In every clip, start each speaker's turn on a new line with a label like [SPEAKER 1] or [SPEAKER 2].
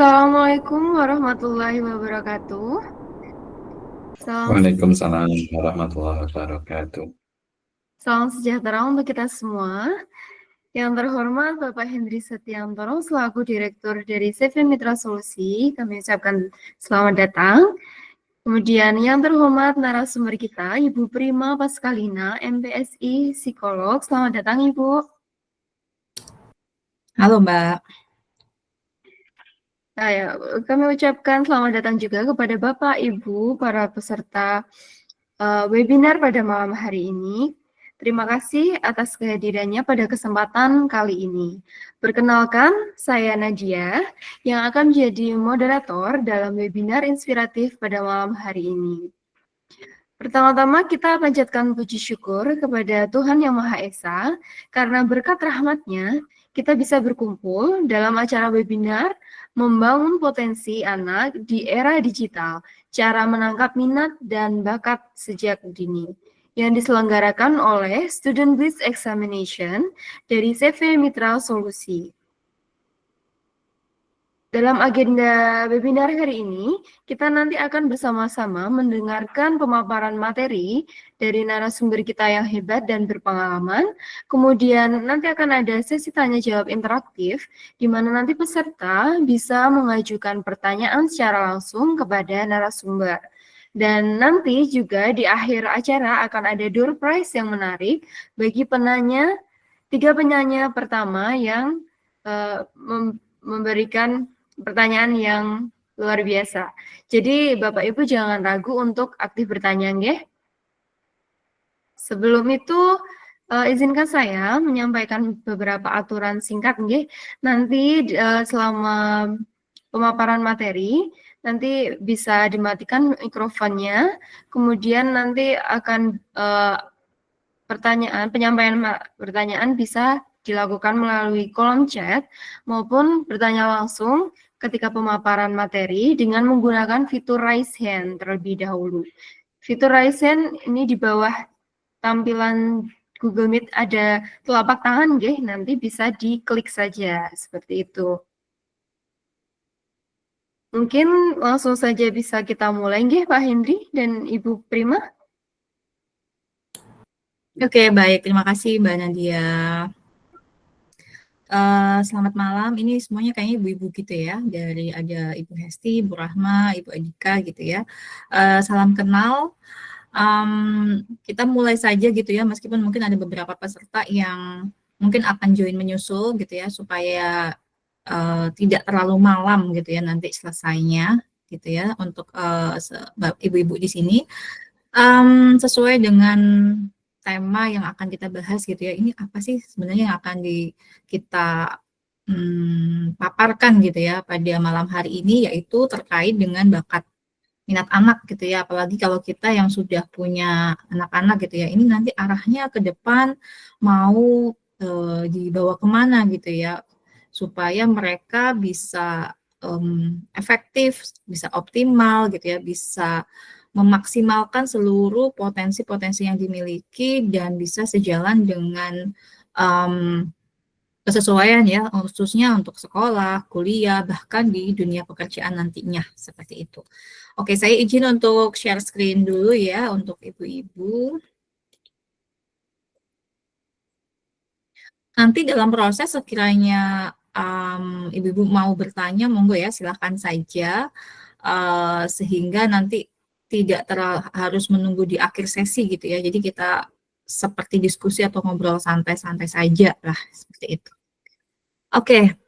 [SPEAKER 1] Assalamualaikum warahmatullahi wabarakatuh.
[SPEAKER 2] Waalaikumsalam warahmatullahi wabarakatuh.
[SPEAKER 1] Salam sejahtera untuk kita semua. Yang terhormat Bapak Hendri Setiantoro selaku Direktur dari CV Mitra Solusi, kami ucapkan selamat datang. Kemudian yang terhormat narasumber kita, Ibu Prima Paskalina, MPSI Psikolog. Selamat datang, Ibu.
[SPEAKER 3] Halo, Mbak.
[SPEAKER 1] Kami ucapkan selamat datang juga kepada Bapak, Ibu, para peserta webinar pada malam hari ini. Terima kasih atas kehadirannya pada kesempatan kali ini. Perkenalkan, saya Nadia yang akan menjadi moderator dalam webinar inspiratif pada malam hari ini. Pertama-tama kita panjatkan puji syukur kepada Tuhan Yang Maha Esa, karena berkat rahmat-Nya kita bisa berkumpul dalam acara webinar Membangun Potensi Anak di Era Digital, Cara Menangkap Minat dan Bakat Sejak Dini, yang diselenggarakan oleh Student Blitz Examination dari CV Mitra Solusi. Dalam agenda webinar hari ini, kita nanti akan bersama-sama mendengarkan pemaparan materi dari narasumber kita yang hebat dan berpengalaman. Kemudian nanti akan ada sesi tanya-jawab interaktif, di mana nanti peserta bisa mengajukan pertanyaan secara langsung kepada narasumber. Dan nanti juga di akhir acara akan ada door prize yang menarik bagi penanya, 3 penanya pertama yang memberikan pertanyaan yang luar biasa. Jadi Bapak Ibu jangan ragu untuk aktif bertanya, nggih. Sebelum itu izinkan saya menyampaikan beberapa aturan singkat, nggih. Nanti selama pemaparan materi nanti bisa dimatikan mikrofonnya. Kemudian nanti akan penyampaian pertanyaan bisa dilakukan melalui kolom chat maupun bertanya langsung ketika pemaparan materi dengan menggunakan fitur raise hand terlebih dahulu. Fitur raise hand ini di bawah tampilan Google Meet ada telapak tangan, nggih, nanti bisa diklik saja seperti itu. Mungkin langsung saja bisa kita mulai, nggih, Pak Hendri dan Ibu Prima.
[SPEAKER 3] Oke, baik. Terima kasih, Mbak Nadia. Selamat malam. Ini semuanya kayaknya ibu-ibu gitu ya. Dari ada Ibu Hesti, Bu Rahma, Ibu Edika gitu ya. Salam kenal. Kita mulai saja gitu ya, meskipun mungkin ada beberapa peserta yang mungkin akan join menyusul gitu ya, supaya tidak terlalu malam gitu ya nanti selesainya gitu ya untuk ibu-ibu di sini. Sesuai dengan tema yang akan kita bahas gitu ya, ini apa sih sebenarnya yang akan kita paparkan gitu ya pada malam hari ini, yaitu terkait dengan bakat minat anak gitu ya, apalagi kalau kita yang sudah punya anak-anak gitu ya, ini nanti arahnya ke depan mau dibawa kemana gitu ya, supaya mereka bisa efektif, bisa optimal gitu ya, bisa memaksimalkan seluruh potensi-potensi yang dimiliki dan bisa sejalan dengan kesesuaian ya, khususnya untuk sekolah, kuliah, bahkan di dunia pekerjaan nantinya, seperti itu. Oke, saya izin untuk share screen dulu ya untuk ibu-ibu. Nanti dalam proses sekiranya ibu-ibu mau bertanya, monggo ya, silahkan saja, sehingga nanti tidak harus menunggu di akhir sesi gitu ya. Jadi kita seperti diskusi atau ngobrol santai-santai saja lah, seperti itu. Oke,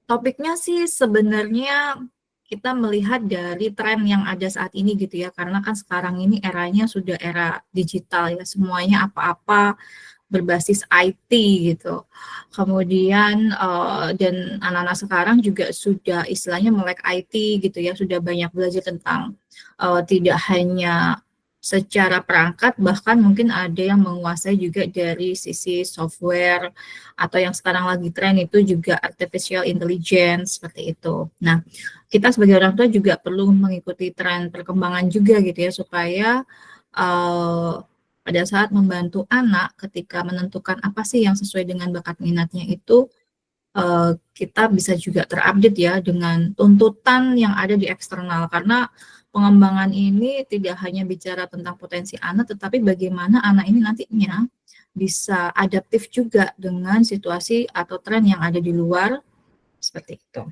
[SPEAKER 3] topiknya sih sebenarnya kita melihat dari tren yang ada saat ini gitu ya, karena kan sekarang ini eranya sudah era digital ya, semuanya apa-apa berbasis IT gitu. Kemudian dan anak-anak sekarang juga sudah istilahnya melek IT gitu ya, sudah banyak belajar tentang tidak hanya secara perangkat, bahkan mungkin ada yang menguasai juga dari sisi software, atau yang sekarang lagi tren itu juga artificial intelligence, seperti itu. Nah, kita sebagai orang tua juga perlu mengikuti tren perkembangan juga gitu ya, supaya pada saat membantu anak ketika menentukan apa sih yang sesuai dengan bakat minatnya itu, kita bisa juga terupdate ya dengan tuntutan yang ada di eksternal. Karena pengembangan ini tidak hanya bicara tentang potensi anak, tetapi bagaimana anak ini nantinya bisa adaptif juga dengan situasi atau tren yang ada di luar, seperti itu.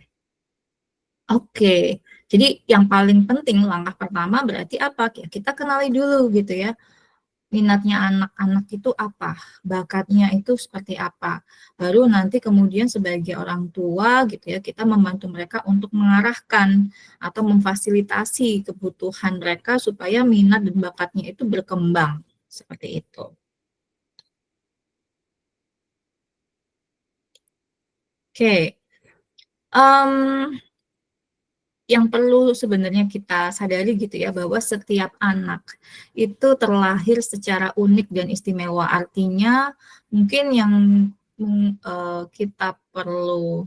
[SPEAKER 3] Oke, jadi yang paling penting langkah pertama berarti apa? Ya, kita kenali dulu gitu ya, minatnya anak-anak itu apa, bakatnya itu seperti apa. Baru nanti kemudian sebagai orang tua gitu ya, kita membantu mereka untuk mengarahkan atau memfasilitasi kebutuhan mereka supaya minat dan bakatnya itu berkembang, seperti itu. Oke, yang perlu sebenarnya kita sadari gitu ya, bahwa setiap anak itu terlahir secara unik dan istimewa. Artinya mungkin yang kita perlu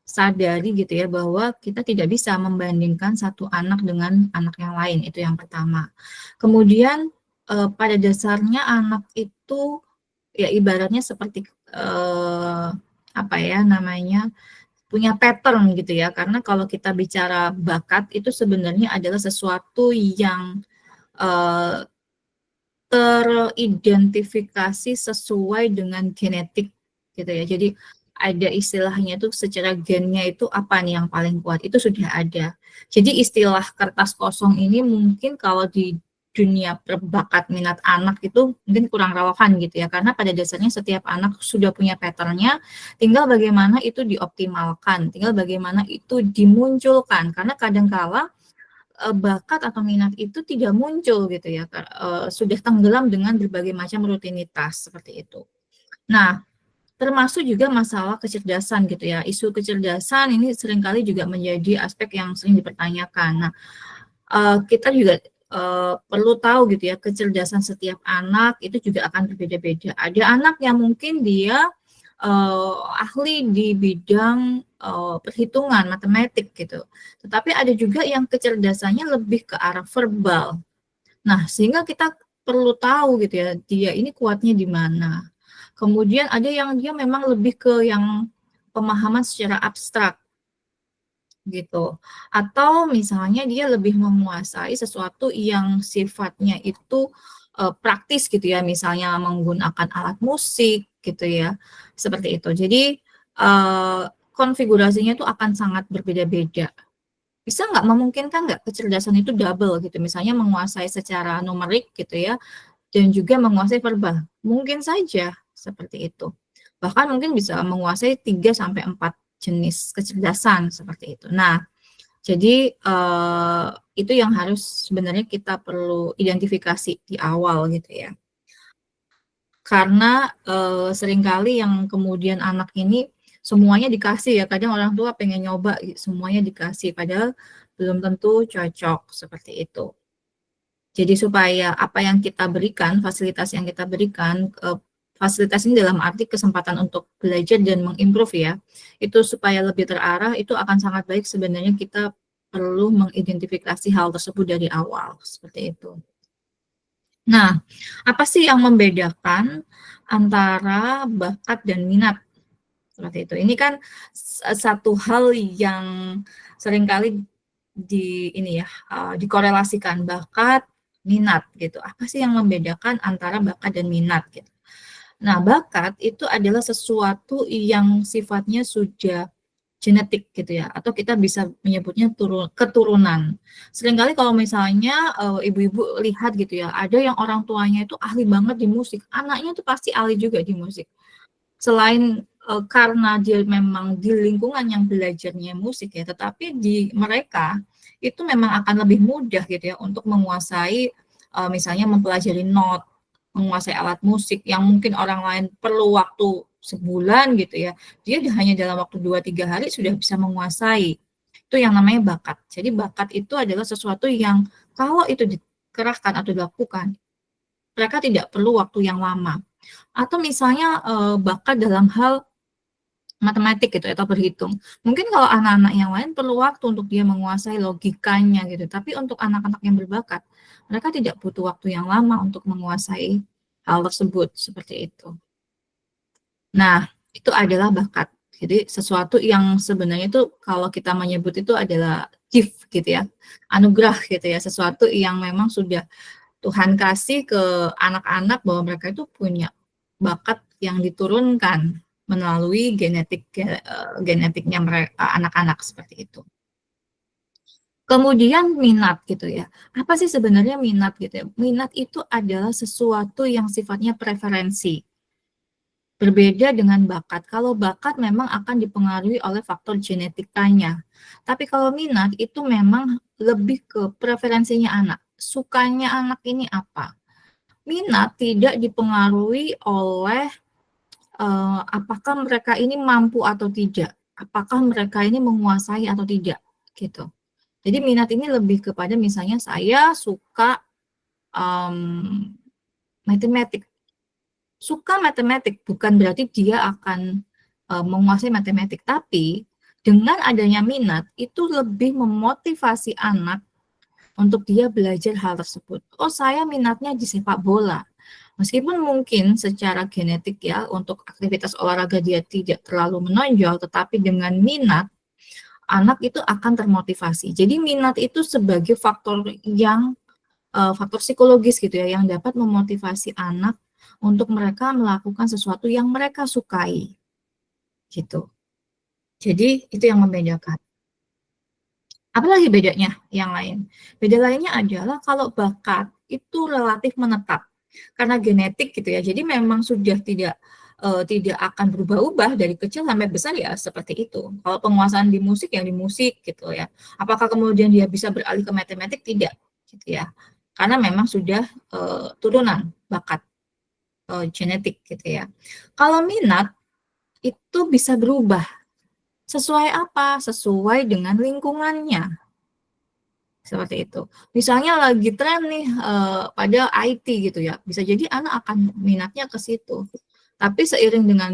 [SPEAKER 3] sadari gitu ya, bahwa kita tidak bisa membandingkan satu anak dengan anak yang lain, itu yang pertama. Kemudian pada dasarnya anak itu ya ibaratnya seperti apa ya namanya, punya pattern gitu ya, karena kalau kita bicara bakat itu sebenarnya adalah sesuatu yang teridentifikasi sesuai dengan genetik gitu ya. Jadi ada istilahnya itu secara gennya itu apa nih yang paling kuat, itu sudah ada. Jadi istilah kertas kosong ini mungkin kalau di dunia berbakat minat anak itu mungkin kurang relevan gitu ya, karena pada dasarnya setiap anak sudah punya patternnya, tinggal bagaimana itu dioptimalkan, tinggal bagaimana itu dimunculkan, karena kadangkala bakat atau minat itu tidak muncul gitu ya, sudah tenggelam dengan berbagai macam rutinitas seperti itu. Nah, termasuk juga masalah kecerdasan gitu ya, isu kecerdasan ini seringkali juga menjadi aspek yang sering dipertanyakan. Nah, kita juga perlu tahu gitu ya, kecerdasan setiap anak itu juga akan berbeda-beda. Ada anak yang mungkin dia ahli di bidang perhitungan, matematik gitu. Tetapi ada juga yang kecerdasannya lebih ke arah verbal. Nah, sehingga kita perlu tahu gitu ya, dia ini kuatnya di mana. Kemudian ada yang dia memang lebih ke yang pemahaman secara abstrak gitu. Atau misalnya dia lebih menguasai sesuatu yang sifatnya itu praktis gitu ya, misalnya menggunakan alat musik gitu ya, seperti itu. Jadi konfigurasinya itu akan sangat berbeda-beda. Bisa nggak, memungkinkan nggak kecerdasan itu double gitu, misalnya menguasai secara numerik gitu ya, dan juga menguasai verbal? Mungkin saja seperti itu. Bahkan mungkin bisa menguasai 3 sampai 4 jenis kecerdasan seperti itu. Nah, jadi itu yang harus sebenarnya kita perlu identifikasi di awal gitu ya. Karena seringkali yang kemudian anak ini semuanya dikasih ya, kadang orang tua pengen nyoba semuanya dikasih, padahal belum tentu cocok seperti itu. Jadi supaya apa yang kita berikan, fasilitas yang kita berikan, fasilitas ini dalam arti kesempatan untuk belajar dan mengimprove ya, itu supaya lebih terarah, itu akan sangat baik sebenarnya kita perlu mengidentifikasi hal tersebut dari awal, seperti itu. Nah, apa sih yang membedakan antara bakat dan minat? Seperti itu. Ini kan satu hal yang seringkali dikorelasikan bakat, minat gitu. Apa sih yang membedakan antara bakat dan minat gitu? Nah, bakat itu adalah sesuatu yang sifatnya sudah genetik gitu ya, atau kita bisa menyebutnya keturunan. Seringkali kalau misalnya ibu-ibu lihat gitu ya, ada yang orang tuanya itu ahli banget di musik, anaknya itu pasti ahli juga di musik. Selain karena dia memang di lingkungan yang belajarnya musik ya, tetapi di mereka itu memang akan lebih mudah gitu ya untuk menguasai misalnya mempelajari not, menguasai alat musik yang mungkin orang lain perlu waktu sebulan gitu ya, dia hanya dalam waktu 2-3 hari sudah bisa menguasai. Itu yang namanya bakat. Jadi bakat itu adalah sesuatu yang kalau itu dikerahkan atau dilakukan, mereka tidak perlu waktu yang lama. Atau misalnya bakat dalam hal matematik gitu atau berhitung. Mungkin kalau anak-anak yang lain perlu waktu untuk dia menguasai logikanya gitu, tapi untuk anak-anak yang berbakat, mereka tidak butuh waktu yang lama untuk menguasai hal tersebut, seperti itu. Nah, itu adalah bakat. Jadi sesuatu yang sebenarnya itu kalau kita menyebut itu adalah gift gitu ya, anugerah gitu ya, sesuatu yang memang sudah Tuhan kasih ke anak-anak bahwa mereka itu punya bakat yang diturunkan melalui genetiknya anak-anak seperti itu. Kemudian minat gitu ya. Apa sih sebenarnya minat gitu ya? Minat itu adalah sesuatu yang sifatnya preferensi. Berbeda dengan bakat. Kalau bakat memang akan dipengaruhi oleh faktor genetikanya. Tapi kalau minat itu memang lebih ke preferensinya anak. Sukanya anak ini apa? Minat tidak dipengaruhi oleh apakah mereka ini mampu atau tidak. Apakah mereka ini menguasai atau tidak gitu. Jadi minat ini lebih kepada misalnya saya suka matematik. Suka matematik bukan berarti dia akan menguasai matematik, tapi dengan adanya minat itu lebih memotivasi anak untuk dia belajar hal tersebut. Oh, saya minatnya di sepak bola. Meskipun mungkin secara genetik ya untuk aktivitas olahraga dia tidak terlalu menonjol, tetapi dengan minat anak itu akan termotivasi. Jadi minat itu sebagai faktor yang faktor psikologis gitu ya yang dapat memotivasi anak untuk mereka melakukan sesuatu yang mereka sukai gitu. Jadi itu yang membedakan. Apalagi bedanya yang lain? Beda lainnya adalah kalau bakat itu relatif menetap karena genetik gitu ya. Jadi memang sudah tidak akan berubah-ubah dari kecil sampai besar ya seperti itu. Kalau penguasaan di musik yang di musik gitu ya. Apakah kemudian dia bisa beralih ke matematik? Tidak gitu ya. Karena memang sudah turunan bakat genetik gitu ya. Kalau minat itu bisa berubah. Sesuai apa? Sesuai dengan lingkungannya. Seperti itu. Misalnya lagi tren nih pada IT gitu ya. Bisa jadi anak akan minatnya ke situ. Tapi seiring dengan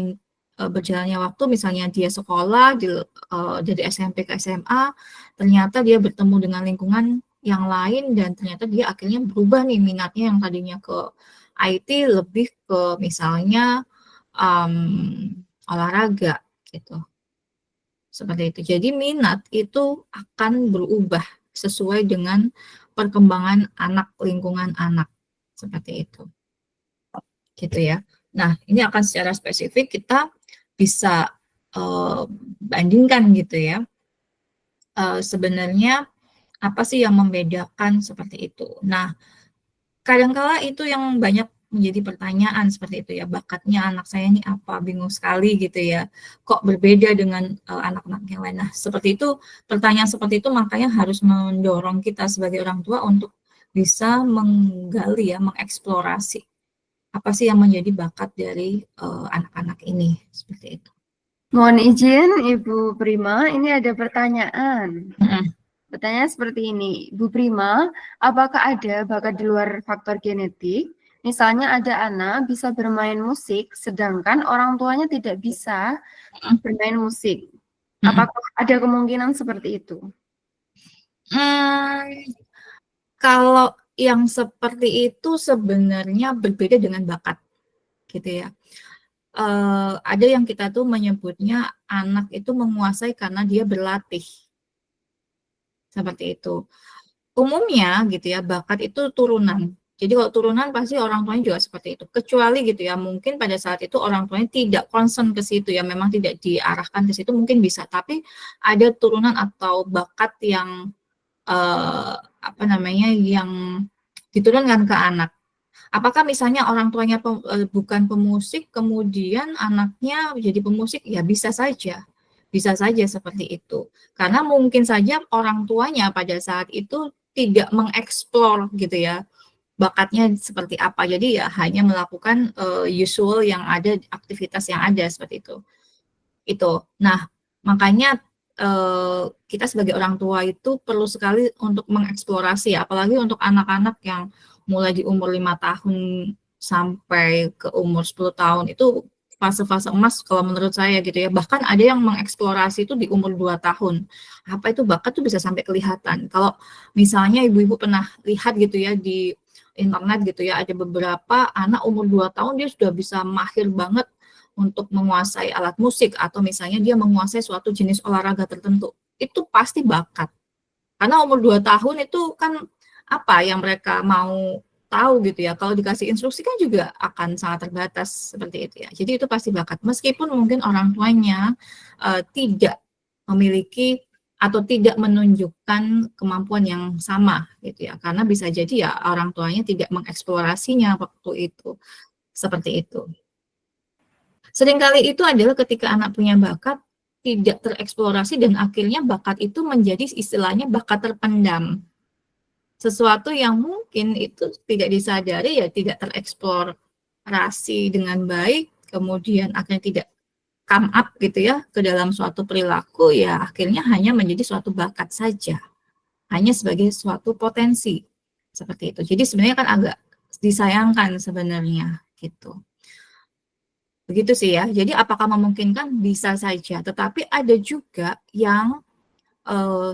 [SPEAKER 3] berjalannya waktu, misalnya dia sekolah dari SMP ke SMA, ternyata dia bertemu dengan lingkungan yang lain dan ternyata dia akhirnya berubah nih minatnya yang tadinya ke IT lebih ke misalnya olahraga gitu. Seperti itu. Jadi minat itu akan berubah sesuai dengan perkembangan anak, lingkungan anak. Seperti itu. Gitu ya. Nah, ini akan secara spesifik kita bisa bandingkan gitu ya. Sebenarnya apa sih yang membedakan seperti itu. Nah, kadangkala itu yang banyak menjadi pertanyaan seperti itu ya, bakatnya anak saya ini apa, bingung sekali gitu ya, kok berbeda dengan anak-anak yang lain. Nah, seperti itu, pertanyaan seperti itu makanya harus mendorong kita sebagai orang tua untuk bisa menggali ya, mengeksplorasi apa sih yang menjadi bakat dari anak-anak ini, seperti itu.
[SPEAKER 1] Mohon izin Ibu Prima, ini ada pertanyaan. Pertanyaan seperti ini, Bu Prima, apakah ada bakat di luar faktor genetik? Misalnya ada anak bisa bermain musik, sedangkan orang tuanya tidak bisa bermain musik. Apakah ada kemungkinan seperti itu?
[SPEAKER 3] Kalau yang seperti itu sebenarnya berbeda dengan bakat, gitu ya. Ada yang kita tuh menyebutnya anak itu menguasai karena dia berlatih. Seperti itu. Umumnya gitu ya, bakat itu turunan. Jadi kalau turunan pasti orang tuanya juga seperti itu. Kecuali gitu ya, mungkin pada saat itu orang tuanya tidak concern ke situ ya, memang tidak diarahkan ke situ mungkin bisa. Tapi ada turunan atau bakat yang yang diturunkan ke anak. Apakah misalnya orang tuanya bukan pemusik, kemudian anaknya jadi pemusik? Ya bisa saja seperti itu. Karena mungkin saja orang tuanya pada saat itu tidak mengeksplor gitu ya, bakatnya seperti apa. Jadi ya hanya melakukan usual yang ada, aktivitas yang ada seperti itu. Nah, makanya kita sebagai orang tua itu perlu sekali untuk mengeksplorasi, apalagi untuk anak-anak yang mulai di umur 5 tahun sampai ke umur 10 tahun itu fase-fase emas kalau menurut saya gitu ya. Bahkan ada yang mengeksplorasi itu di umur 2 tahun. Apa itu bakat tuh bisa sampai kelihatan. Kalau misalnya ibu-ibu pernah lihat gitu ya di internet gitu ya, ada beberapa anak umur 2 tahun dia sudah bisa mahir banget untuk menguasai alat musik atau misalnya dia menguasai suatu jenis olahraga tertentu, itu pasti bakat. Karena umur 2 tahun itu kan apa yang mereka mau tahu gitu ya, kalau dikasih instruksi kan juga akan sangat terbatas seperti itu ya. Jadi itu pasti bakat, meskipun mungkin orang tuanya tidak memiliki atau tidak menunjukkan kemampuan yang sama gitu ya, karena bisa jadi ya orang tuanya tidak mengeksplorasinya waktu itu, seperti itu. Seringkali itu adalah ketika anak punya bakat, tidak tereksplorasi dan akhirnya bakat itu menjadi istilahnya bakat terpendam. Sesuatu yang mungkin itu tidak disadari ya tidak tereksplorasi dengan baik, kemudian akhirnya tidak come up gitu ya ke dalam suatu perilaku, ya akhirnya hanya menjadi suatu bakat saja, hanya sebagai suatu potensi, seperti itu. Jadi sebenarnya kan agak disayangkan sebenarnya gitu. Begitu sih ya. Jadi apakah memungkinkan? Bisa saja, tetapi ada juga yang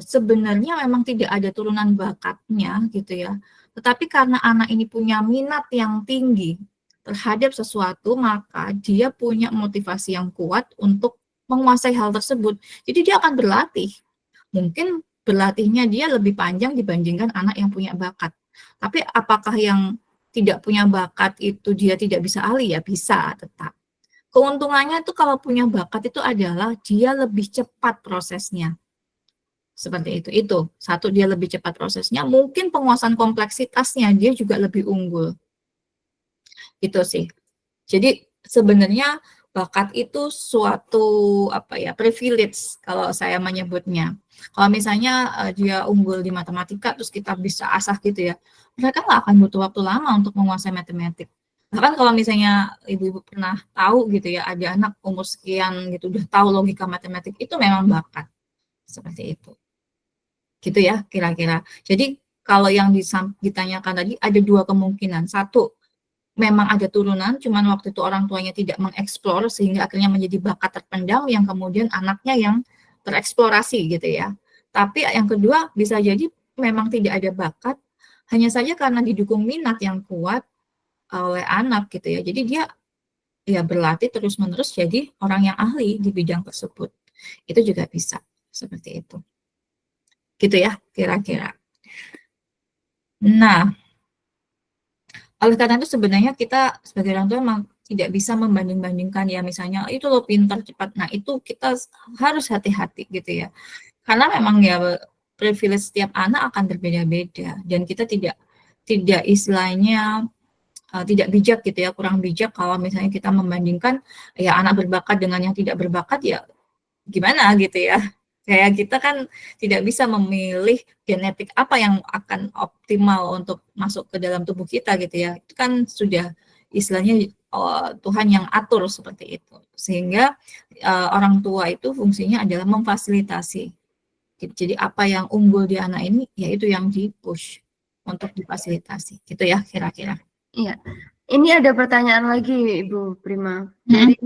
[SPEAKER 3] sebenarnya memang tidak ada turunan bakatnya gitu ya, tetapi karena anak ini punya minat yang tinggi terhadap sesuatu, maka dia punya motivasi yang kuat untuk menguasai hal tersebut. Jadi dia akan berlatih. Mungkin berlatihnya dia lebih panjang dibandingkan anak yang punya bakat. Tapi apakah yang tidak punya bakat itu dia tidak bisa ahli? Ya bisa tetap. Keuntungannya itu kalau punya bakat itu adalah dia lebih cepat prosesnya. Seperti itu. Satu, dia lebih cepat prosesnya, mungkin penguasaan kompleksitasnya dia juga lebih unggul. Itu sih. Jadi sebenarnya bakat itu suatu privilege kalau saya menyebutnya. Kalau misalnya dia unggul di matematika terus kita bisa asah gitu ya, mereka nggak akan butuh waktu lama untuk menguasai matematik. Bahkan kalau misalnya ibu-ibu pernah tahu gitu ya, ada anak umur sekian gitu udah tahu logika matematik, itu memang bakat. Seperti itu. Gitu ya kira-kira. Jadi kalau yang ditanyakan tadi ada 2 kemungkinan. Satu, memang ada turunan, cuman waktu itu orang tuanya tidak mengeksplor sehingga akhirnya menjadi bakat terpendam yang kemudian anaknya yang tereksplorasi gitu ya. Tapi yang kedua bisa jadi memang tidak ada bakat, hanya saja karena didukung minat yang kuat oleh anak gitu ya. Jadi dia ya berlatih terus-menerus jadi orang yang ahli di bidang tersebut. Itu juga bisa seperti itu. Gitu ya kira-kira. Nah, oleh karena itu sebenarnya kita sebagai orang tua memang tidak bisa membanding-bandingkan ya, misalnya itu lo pintar cepat. Nah, itu kita harus hati-hati gitu ya. Karena memang ya privilege setiap anak akan berbeda-beda dan kita tidak istilahnya tidak bijak gitu ya, kurang bijak kalau misalnya kita membandingkan ya anak berbakat dengan yang tidak berbakat, ya gimana gitu ya. Kayak kita kan tidak bisa memilih genetik apa yang akan optimal untuk masuk ke dalam tubuh kita gitu ya. Itu kan sudah istilahnya Tuhan yang atur seperti itu. Sehingga orang tua itu fungsinya adalah memfasilitasi. Jadi apa yang unggul di anak ini, ya itu yang di-push untuk difasilitasi. Gitu ya kira-kira.
[SPEAKER 1] Iya. Ini ada pertanyaan lagi, Ibu Prima. Dari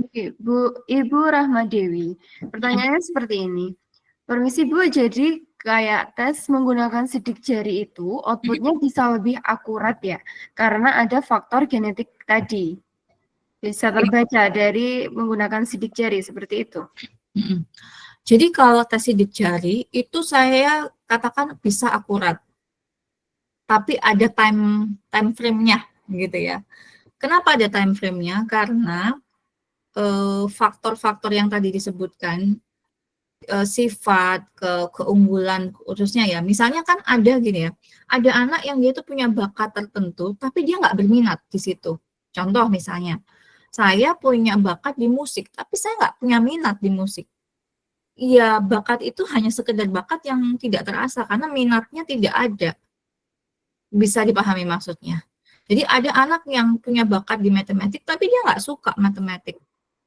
[SPEAKER 1] Ibu Rahmadewi. Pertanyaannya seperti ini. Permisi Bu, jadi kayak tes menggunakan sidik jari itu outputnya bisa lebih akurat ya, karena ada faktor genetik tadi. Bisa terbaca dari menggunakan sidik jari seperti itu.
[SPEAKER 3] Jadi kalau tes sidik jari itu saya katakan bisa akurat, tapi ada time frame-nya gitu ya. Kenapa ada time frame-nya? Karena faktor-faktor yang tadi disebutkan, sifat, keunggulan khususnya ya, misalnya kan ada gini ya, ada anak yang dia tuh punya bakat tertentu, tapi dia nggak berminat di situ. Contoh misalnya, saya punya bakat di musik, tapi saya nggak punya minat di musik. Ya bakat itu hanya sekedar bakat yang tidak terasa, karena minatnya tidak ada. Bisa dipahami maksudnya. Jadi ada anak yang punya bakat di matematik, tapi dia nggak suka matematik.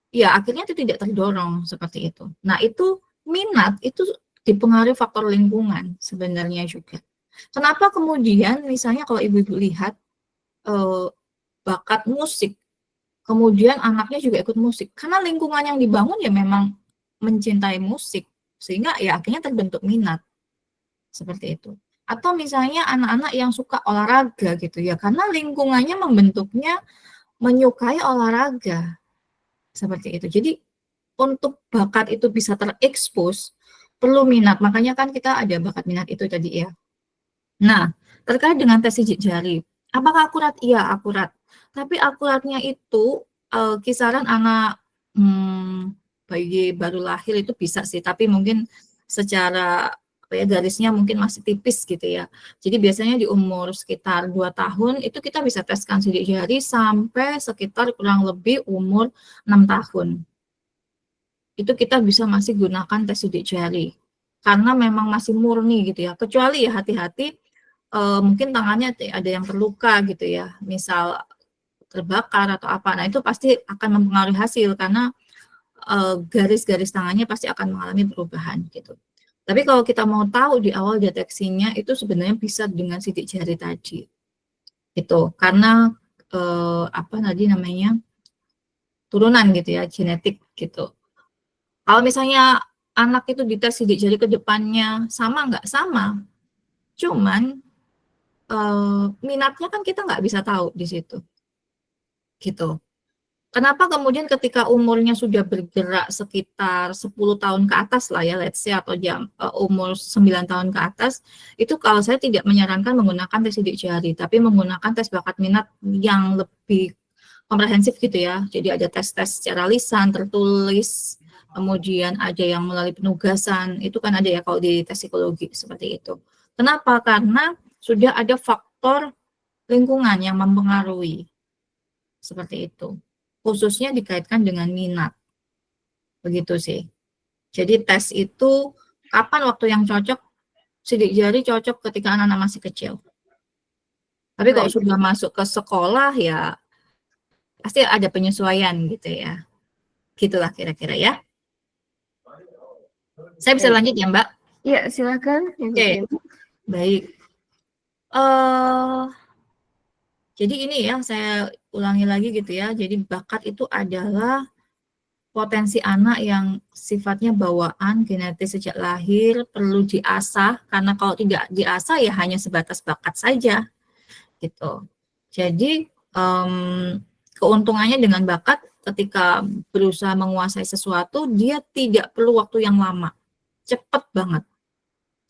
[SPEAKER 3] Ya akhirnya itu tidak terdorong seperti itu. Nah itu minat itu dipengaruhi faktor lingkungan sebenarnya juga. Kenapa kemudian misalnya kalau ibu-ibu lihat bakat musik, kemudian anaknya juga ikut musik, karena lingkungan yang dibangun ya memang mencintai musik, sehingga ya akhirnya terbentuk minat seperti itu. Atau misalnya anak-anak yang suka olahraga gitu ya, karena lingkungannya membentuknya menyukai olahraga. Seperti itu. Jadi untuk bakat itu bisa terekspos perlu minat. Makanya kan kita ada bakat minat itu tadi ya. Nah, terkait dengan tes sidik jari, apakah akurat? Iya, akurat. Tapi akuratnya itu kisaran anak bayi baru lahir itu bisa sih, tapi mungkin secara apa ya, garisnya mungkin masih tipis gitu ya. Jadi biasanya di umur sekitar 2 tahun itu kita bisa teskan sidik jari sampai sekitar kurang lebih umur 6 tahun. Itu kita bisa masih gunakan tes sidik jari. Karena memang masih murni gitu ya. Kecuali ya hati-hati mungkin tangannya ada yang terluka gitu ya, misal terbakar atau apa. Nah, itu pasti akan mempengaruhi hasil karena garis-garis tangannya pasti akan mengalami perubahan gitu. Tapi kalau kita mau tahu di awal deteksinya itu sebenarnya bisa dengan sidik jari tadi. Itu karena apa tadi namanya? Turunan gitu ya, genetik gitu. Kalau misalnya anak itu dites sidik jari ke depannya sama nggak? Sama. Cuman minatnya kan kita nggak bisa tahu di situ. Gitu. Kenapa kemudian ketika umurnya sudah bergerak sekitar 10 tahun ke atas lah ya, let's say, atau umur 9 tahun ke atas, itu kalau saya tidak menyarankan menggunakan tes sidik jari, tapi menggunakan tes bakat minat yang lebih komprehensif gitu ya. Jadi ada tes-tes secara lisan, tertulis, kemudian ada yang melalui penugasan, itu kan ada ya kalau di tes psikologi seperti itu. Kenapa? Karena sudah ada faktor lingkungan yang mempengaruhi, seperti itu. Khususnya dikaitkan dengan minat. Begitu sih. Jadi tes itu kapan waktu yang cocok? Sidik jari cocok ketika anak-anak masih kecil. Tapi kalau
[SPEAKER 1] Baik.
[SPEAKER 3] sudah masuk ke sekolah ya pasti ada penyesuaian gitu ya. Gitulah kira-kira ya. Saya bisa
[SPEAKER 1] Baik.
[SPEAKER 3] lanjut ya, Mbak?
[SPEAKER 1] Iya, silakan Ibu
[SPEAKER 3] Oke.
[SPEAKER 1] Prima.
[SPEAKER 3] Baik. Jadi ini ya, saya ulangi lagi gitu ya. Jadi bakat itu adalah potensi anak yang sifatnya bawaan, genetis sejak lahir, perlu diasah, karena kalau tidak diasah ya hanya sebatas bakat saja, gitu. Jadi keuntungannya dengan bakat ketika berusaha menguasai sesuatu, dia tidak perlu waktu yang lama, cepat banget,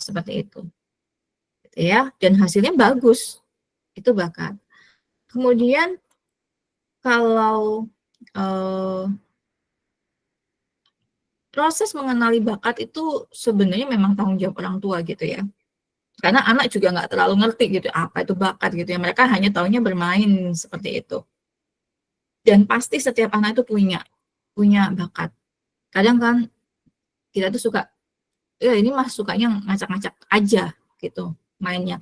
[SPEAKER 3] seperti itu. Gitu ya, dan hasilnya bagus, itu bakat. Kemudian kalau proses mengenali bakat itu sebenarnya memang tanggung jawab orang tua gitu ya. Karena anak juga nggak terlalu ngerti gitu apa itu bakat gitu ya. Mereka hanya taunya bermain seperti itu. Dan pasti setiap anak itu punya bakat. Kadang kan kita tuh suka, ya ini mah sukanya ngacak-ngacak aja gitu mainnya.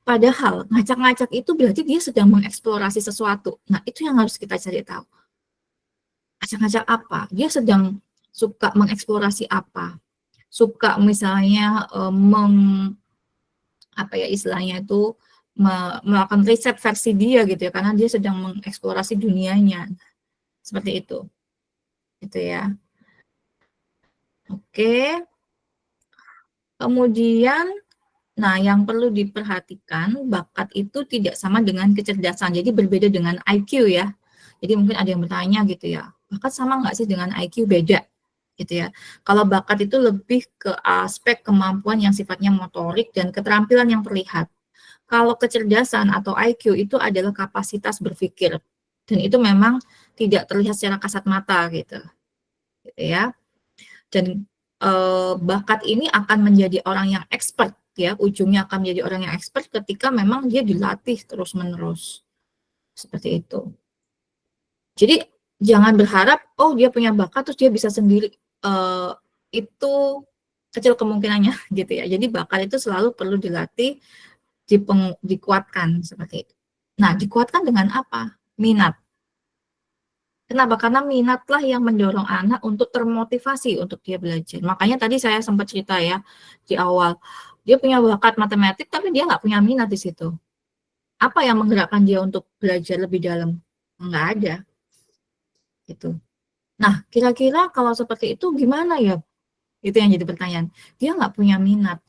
[SPEAKER 3] Padahal ngacak-ngacak itu berarti dia sedang mengeksplorasi sesuatu. Nah, itu yang harus kita cari tahu. Ngacak-ngacak apa? Dia sedang suka mengeksplorasi apa? Suka misalnya apa ya istilahnya itu melakukan riset versi dia gitu ya, karena dia sedang mengeksplorasi dunianya. Seperti itu. Gitu ya. Oke. Kemudian nah, yang perlu diperhatikan, bakat itu tidak sama dengan kecerdasan. Jadi berbeda dengan IQ ya. Jadi mungkin ada yang bertanya gitu ya, bakat sama nggak sih dengan IQ? Beda gitu ya. Kalau bakat itu lebih ke aspek kemampuan yang sifatnya motorik dan keterampilan yang terlihat. Kalau kecerdasan atau IQ itu adalah kapasitas berpikir. Dan itu memang tidak terlihat secara kasat mata gitu. Gitu ya. Dan bakat ini akan menjadi orang yang expert ya, ujungnya akan menjadi orang yang expert ketika memang dia dilatih terus-menerus. Seperti itu. Jadi jangan berharap oh dia punya bakat terus dia bisa sendiri. Itu kecil kemungkinannya gitu ya. Jadi bakat itu selalu perlu dilatih, dikuatkan seperti itu. Nah, dikuatkan dengan apa? Minat. Kenapa? Karena minatlah yang mendorong anak untuk termotivasi untuk dia belajar. Makanya tadi saya sempat cerita ya di awal, dia punya bakat matematik tapi dia nggak punya minat di situ. Apa yang menggerakkan dia untuk belajar lebih dalam? Nggak ada. Gitu. Nah, kira-kira kalau seperti itu gimana ya? Itu yang jadi pertanyaan. Dia nggak punya minat,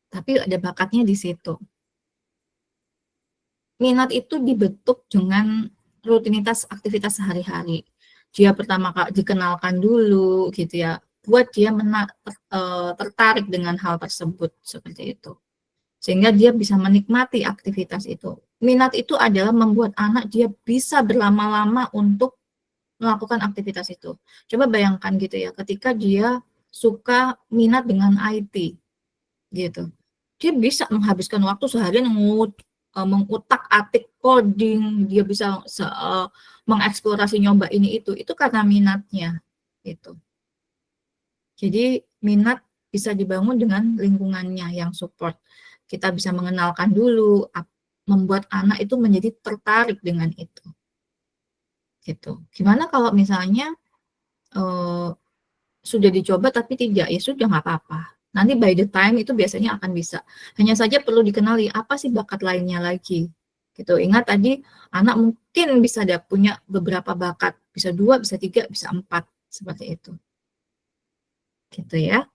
[SPEAKER 3] tapi ada bakatnya di situ. Minat itu dibentuk dengan rutinitas aktivitas sehari-hari. dia pertama kali dikenalkan dulu gitu ya, buat dia tertarik dengan hal tersebut seperti itu. Sehingga dia bisa menikmati aktivitas itu. Minat itu adalah membuat anak dia bisa berlama-lama untuk melakukan aktivitas itu. Coba bayangkan gitu ya, ketika dia suka minat dengan IT gitu. Dia bisa menghabiskan waktu seharian mengutak-atik coding, dia bisa mengeksplorasi nyoba ini itu karena minatnya gitu. Jadi minat bisa dibangun dengan lingkungannya yang support. Kita bisa mengenalkan dulu, membuat anak itu menjadi tertarik dengan itu. Gitu. Gimana kalau misalnya sudah dicoba tapi tidak, ya sudah nggak apa-apa. Nanti by the time itu biasanya akan bisa. Hanya saja perlu dikenali apa sih bakat lainnya lagi. Gitu. Ingat tadi anak mungkin bisa punya beberapa bakat, bisa 2, bisa 3, bisa 4 seperti itu. Gitu ya.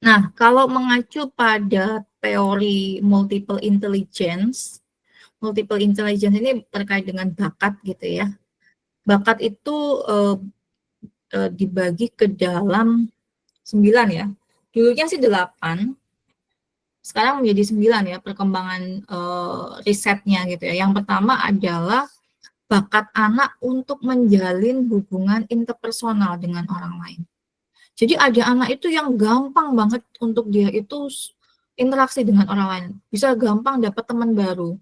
[SPEAKER 3] Nah, kalau mengacu pada teori multiple intelligence ini terkait dengan bakat gitu ya. Bakat itu dibagi ke dalam 9 ya. Dulunya sih 8, sekarang menjadi 9 ya perkembangan risetnya gitu ya. Yang pertama adalah bakat anak untuk menjalin hubungan interpersonal dengan orang lain. Jadi ada anak itu yang gampang banget untuk dia itu interaksi dengan orang lain. Bisa gampang dapat teman baru.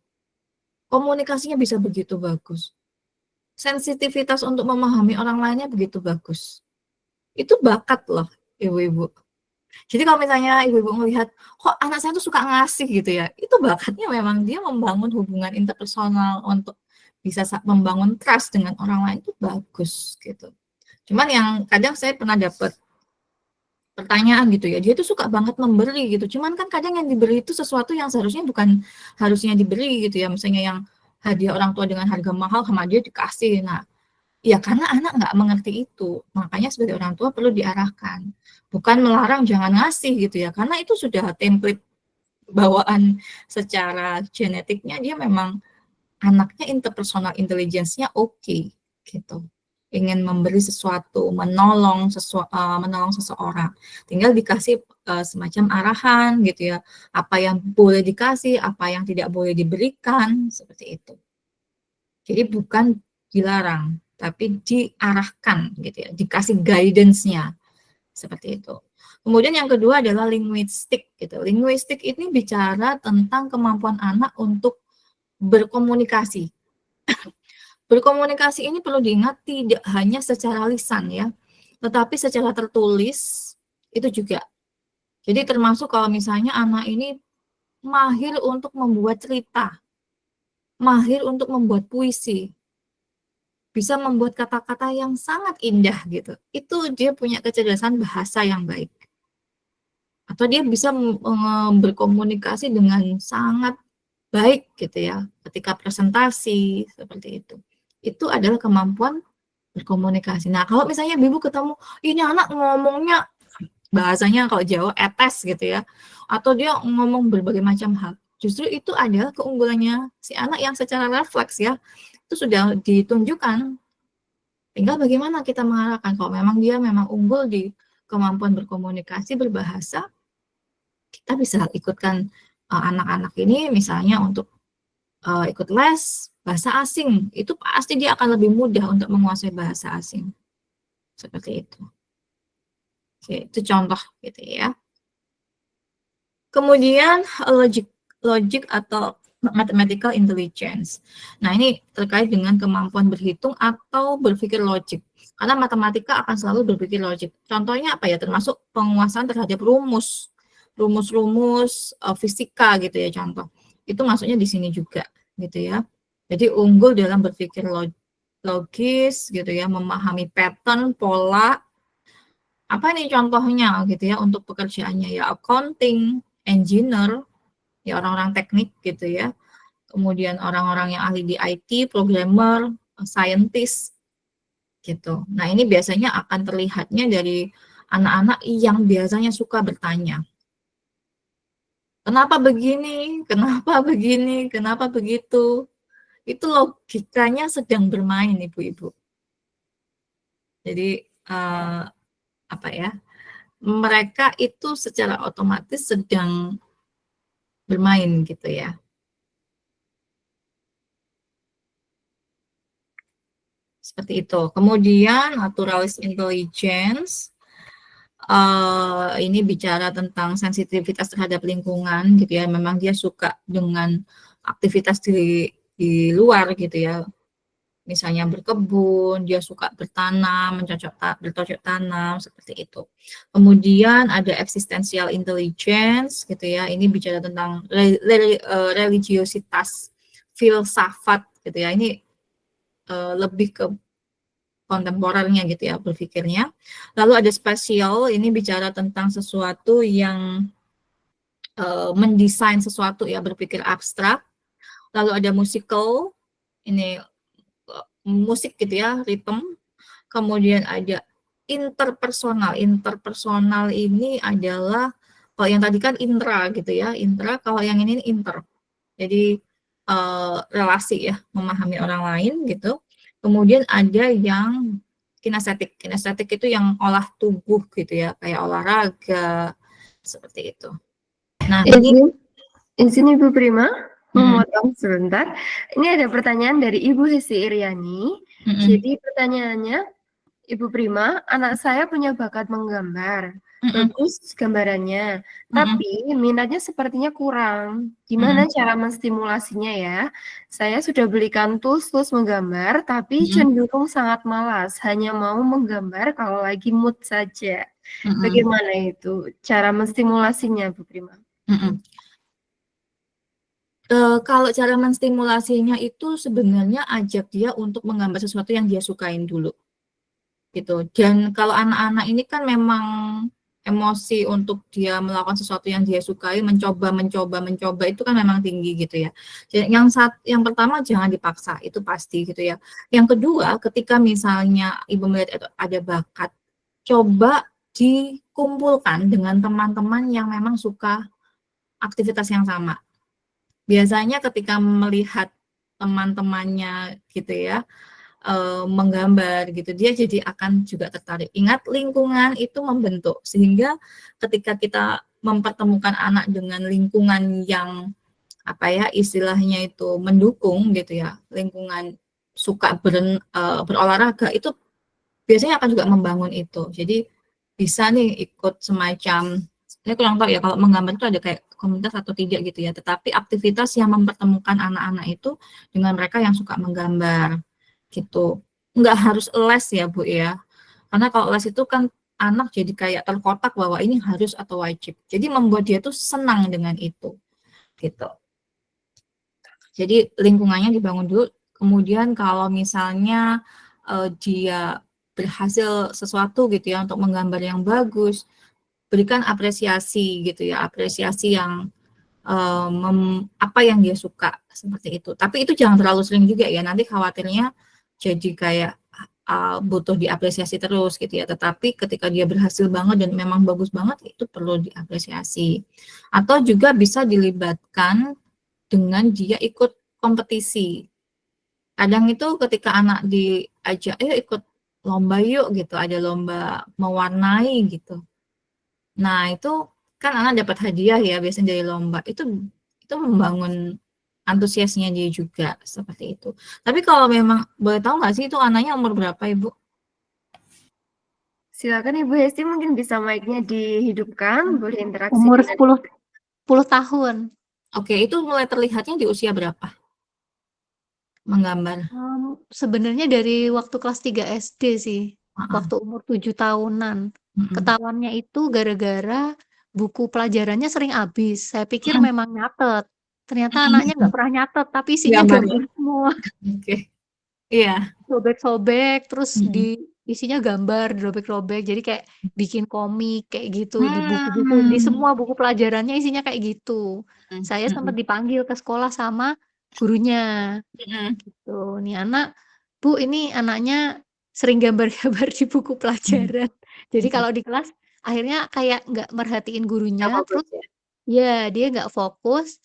[SPEAKER 3] Komunikasinya bisa begitu bagus. Sensitivitas untuk memahami orang lainnya begitu bagus. Itu bakat loh, ibu-ibu. Jadi kalau misalnya ibu-ibu melihat, kok anak saya tuh suka ngasih gitu ya, itu bakatnya memang dia membangun hubungan interpersonal untuk bisa membangun trust dengan orang lain itu bagus gitu. Cuman yang kadang saya pernah dapat pertanyaan gitu ya, dia tuh suka banget memberi gitu, cuman kan kadang yang diberi itu sesuatu yang seharusnya bukan harusnya diberi gitu ya, misalnya yang hadiah orang tua dengan harga mahal sama dia dikasih. Nah, ya karena anak nggak mengerti itu, makanya sebagai orang tua perlu diarahkan, bukan melarang jangan ngasih gitu ya, karena itu sudah template bawaan secara genetiknya, dia memang anaknya interpersonal intelligence-nya oke, gitu. Ingin memberi sesuatu, menolong seseorang. Tinggal dikasih semacam arahan gitu ya, apa yang boleh dikasih, apa yang tidak boleh diberikan, seperti itu. Jadi bukan dilarang, tapi diarahkan gitu ya, dikasih guidance-nya seperti itu. Kemudian yang kedua adalah linguistik gitu. Linguistik ini bicara tentang kemampuan anak untuk berkomunikasi. Berkomunikasi ini perlu diingat tidak hanya secara lisan ya, tetapi secara tertulis itu juga. Jadi termasuk kalau misalnya anak ini mahir untuk membuat cerita, mahir untuk membuat puisi, bisa membuat kata-kata yang sangat indah gitu. Itu dia punya kecerdasan bahasa yang baik. Atau dia bisa berkomunikasi dengan sangat baik gitu ya, ketika presentasi seperti itu. Itu adalah kemampuan berkomunikasi. Nah, kalau misalnya ibu ketemu, ini anak ngomongnya bahasanya kalau Jawa etes gitu ya, atau dia ngomong berbagai macam hal. Justru itu adalah keunggulannya si anak yang secara refleks ya, itu sudah ditunjukkan. Tinggal bagaimana kita mengarahkan. Kalau memang dia memang unggul di kemampuan berkomunikasi, berbahasa, kita bisa ikutkan anak-anak ini misalnya untuk ikut les bahasa asing, itu pasti dia akan lebih mudah untuk menguasai bahasa asing. Seperti itu. Oke, itu contoh gitu ya. Kemudian logic atau mathematical intelligence. Nah, ini terkait dengan kemampuan berhitung atau berpikir logik. Karena matematika akan selalu berpikir logik. Contohnya apa ya? Termasuk penguasaan terhadap rumus-rumus fisika gitu ya contoh. Itu maksudnya di sini juga gitu ya. Jadi unggul dalam berpikir logis gitu ya, memahami pattern, pola. Apa nih contohnya gitu ya untuk pekerjaannya ya accounting, engineer, ya orang-orang teknik gitu ya. Kemudian orang-orang yang ahli di IT, programmer, scientist gitu. Nah, ini biasanya akan terlihatnya dari anak-anak yang biasanya suka bertanya. Kenapa begini? Kenapa begini? Kenapa begitu? itu logikanya sedang bermain ibu-ibu. Jadi apa ya? Mereka itu secara otomatis sedang bermain gitu ya. Seperti itu. Kemudian naturalist intelligence ini bicara tentang sensitivitas terhadap lingkungan gitu ya. Memang dia suka dengan aktivitas di luar gitu ya. Misalnya berkebun, dia suka bertanam, bercocok tanam seperti itu. Kemudian ada existential intelligence gitu ya. Ini bicara tentang religiositas, filsafat gitu ya. Ini lebih ke kontemporernya gitu ya berpikirnya. Lalu ada spatial, ini bicara tentang sesuatu yang mendesain sesuatu ya, berpikir abstrak. Lalu ada musical, ini musik gitu ya, ritme. Kemudian ada interpersonal. Interpersonal ini adalah, kalau yang tadi kan intra gitu ya, intra, kalau yang ini inter. Jadi relasi ya, memahami orang lain gitu. Kemudian ada yang kinestetik. Kinestetik itu yang olah tubuh gitu ya, kayak olahraga, seperti itu. Nah, ini
[SPEAKER 1] izin Ibu Prima, memotong sebentar. Ini ada pertanyaan dari Ibu Hesi Iriani. Jadi pertanyaannya, Ibu Prima, anak saya punya bakat menggambar. Bagus gambarannya, tapi minatnya sepertinya kurang. Gimana cara menstimulasinya ya? Saya sudah belikan tools menggambar, tapi cenderung sangat malas, hanya mau menggambar kalau lagi mood saja. Bagaimana itu cara menstimulasinya, Bu Prima?
[SPEAKER 3] Kalau cara menstimulasinya itu sebenarnya ajak dia untuk menggambar sesuatu yang dia sukain dulu. Gitu. Dan kalau anak-anak ini kan memang emosi untuk dia melakukan sesuatu yang dia sukai, mencoba itu kan memang tinggi gitu ya. Yang pertama jangan dipaksa, itu pasti gitu ya. Yang kedua, ketika misalnya ibu melihat ada bakat, coba dikumpulkan dengan teman-teman yang memang suka aktivitas yang sama. Biasanya ketika melihat teman-temannya gitu ya, menggambar gitu, dia jadi akan juga tertarik. Ingat, lingkungan itu membentuk, sehingga ketika kita mempertemukan anak dengan lingkungan yang apa ya, istilahnya itu mendukung gitu ya, lingkungan suka berolahraga, itu biasanya akan juga membangun itu. Jadi bisa nih ikut semacam, saya kurang tahu ya kalau menggambar itu ada kayak komunitas atau tidak gitu ya, tetapi aktivitas yang mempertemukan anak-anak itu dengan mereka yang suka menggambar gitu. Nggak harus les ya Bu ya, karena kalau les itu kan anak jadi kayak terkotak bahwa ini harus atau wajib, jadi membuat dia tuh senang dengan itu gitu. Jadi lingkungannya dibangun dulu, kemudian kalau misalnya dia berhasil sesuatu gitu ya untuk menggambar yang bagus, berikan apresiasi gitu ya, apresiasi yang apa yang dia suka seperti itu. Tapi itu jangan terlalu sering juga ya, nanti khawatirnya jadi kayak butuh diapresiasi terus gitu ya. Tetapi ketika dia berhasil banget dan memang bagus banget, itu perlu diapresiasi. Atau juga bisa dilibatkan dengan dia ikut kompetisi. Kadang itu ketika anak diajak, ayo ikut lomba yuk gitu, ada lomba mewarnai gitu. Nah itu kan anak dapat hadiah ya biasanya dari lomba, itu membangun antusiasnya dia juga seperti itu. Tapi kalau memang boleh tahu nggak sih itu anaknya umur berapa Ibu?
[SPEAKER 1] Silakan Ibu Hesti, mungkin bisa mic-nya dihidupkan, boleh interaksi.
[SPEAKER 4] Umur 10 tahun.
[SPEAKER 3] Oke, itu mulai terlihatnya di usia berapa? Menggambar.
[SPEAKER 4] Sebenarnya dari waktu kelas 3 SD sih. Waktu umur 7 tahunan. Ketahuannya itu gara-gara buku pelajarannya sering habis. Saya pikir memang nyatet. Ternyata anaknya nggak pernah nyatet, tapi isinya gambar semua.
[SPEAKER 3] Oke. Iya.
[SPEAKER 4] Sobek-sobek, terus isinya gambar, dirobek-robek. Jadi kayak bikin komik kayak gitu di buku-buku, di semua buku pelajarannya isinya kayak gitu. Saya sempat dipanggil ke sekolah sama gurunya. Gitu. Nih anak, Bu, ini anaknya sering gambar-gambar di buku pelajaran. Jadi kalau di kelas akhirnya kayak nggak merhatiin gurunya, terus ya dia nggak fokus.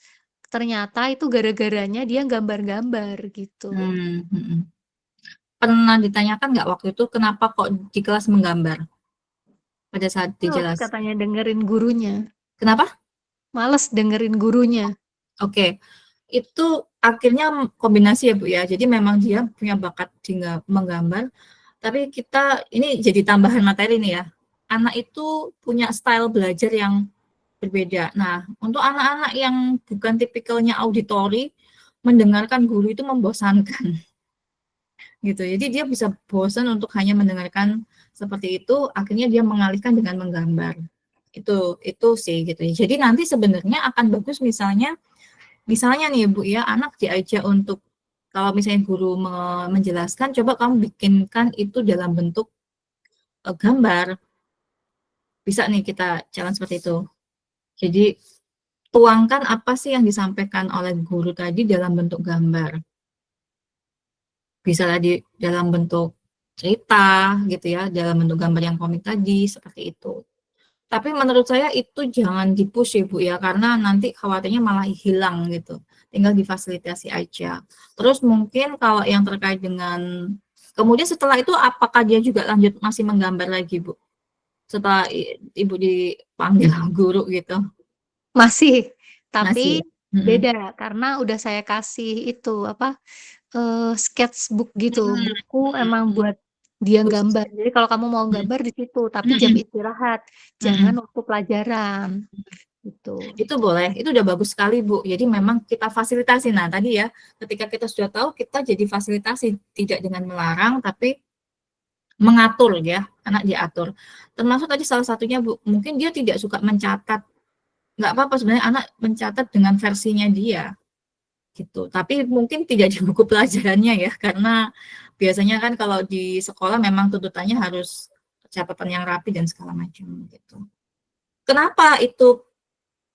[SPEAKER 4] ternyata itu gara-garanya dia gambar-gambar gitu.
[SPEAKER 3] Pernah ditanyakan nggak waktu itu kenapa kok di kelas menggambar pada saat
[SPEAKER 4] Males
[SPEAKER 3] dijelas?
[SPEAKER 4] katanya dengerin gurunya.
[SPEAKER 3] Kenapa?
[SPEAKER 4] Males dengerin gurunya.
[SPEAKER 3] Oke, itu akhirnya kombinasi ya Bu ya. Jadi memang dia punya bakat di menggambar, tapi kita ini jadi tambahan materi nih ya. Anak itu punya style belajar yang berbeda. Nah, untuk anak-anak yang bukan tipikalnya auditori, mendengarkan guru itu membosankan gitu. Jadi dia bisa bosan untuk hanya mendengarkan seperti itu, akhirnya dia mengalihkan dengan menggambar. Itu sih gitu. Jadi nanti sebenarnya akan bagus misalnya nih Bu ya, anak diajak untuk kalau misalnya guru menjelaskan, coba kamu bikinkan itu dalam bentuk gambar. Bisa nih kita jalan seperti itu. Jadi tuangkan apa sih yang disampaikan oleh guru tadi dalam bentuk gambar. Bisa di dalam bentuk cerita gitu ya, dalam bentuk gambar yang komik tadi, seperti itu. Tapi menurut saya itu jangan di-push ya Bu ya, karena nanti khawatirnya malah hilang gitu. Tinggal difasilitasi aja. Terus mungkin kalau yang terkait dengan, kemudian setelah itu apakah dia juga lanjut masih menggambar lagi Bu? Setelah Ibu dipanggil guru gitu?
[SPEAKER 4] Masih,
[SPEAKER 3] Masih.
[SPEAKER 4] tapi beda karena udah saya kasih itu apa sketchbook gitu, buku emang buat dia gambar. Jadi kalau kamu mau gambar di situ, tapi jam istirahat, jangan waktu pelajaran. Gitu.
[SPEAKER 3] Itu boleh, itu udah bagus sekali Bu. Jadi memang kita fasilitasi. Nah tadi ya, ketika kita sudah tahu, kita jadi fasilitasi, tidak dengan melarang, tapi mengatur ya, anak diatur. Termasuk tadi salah satunya Bu, mungkin dia tidak suka mencatat. Nggak apa-apa sebenarnya anak mencatat dengan versinya dia. Gitu. Tapi mungkin tidak di buku pelajarannya ya, karena biasanya kan kalau di sekolah memang tuntutannya harus catatan yang rapi dan segala macam gitu. Kenapa itu?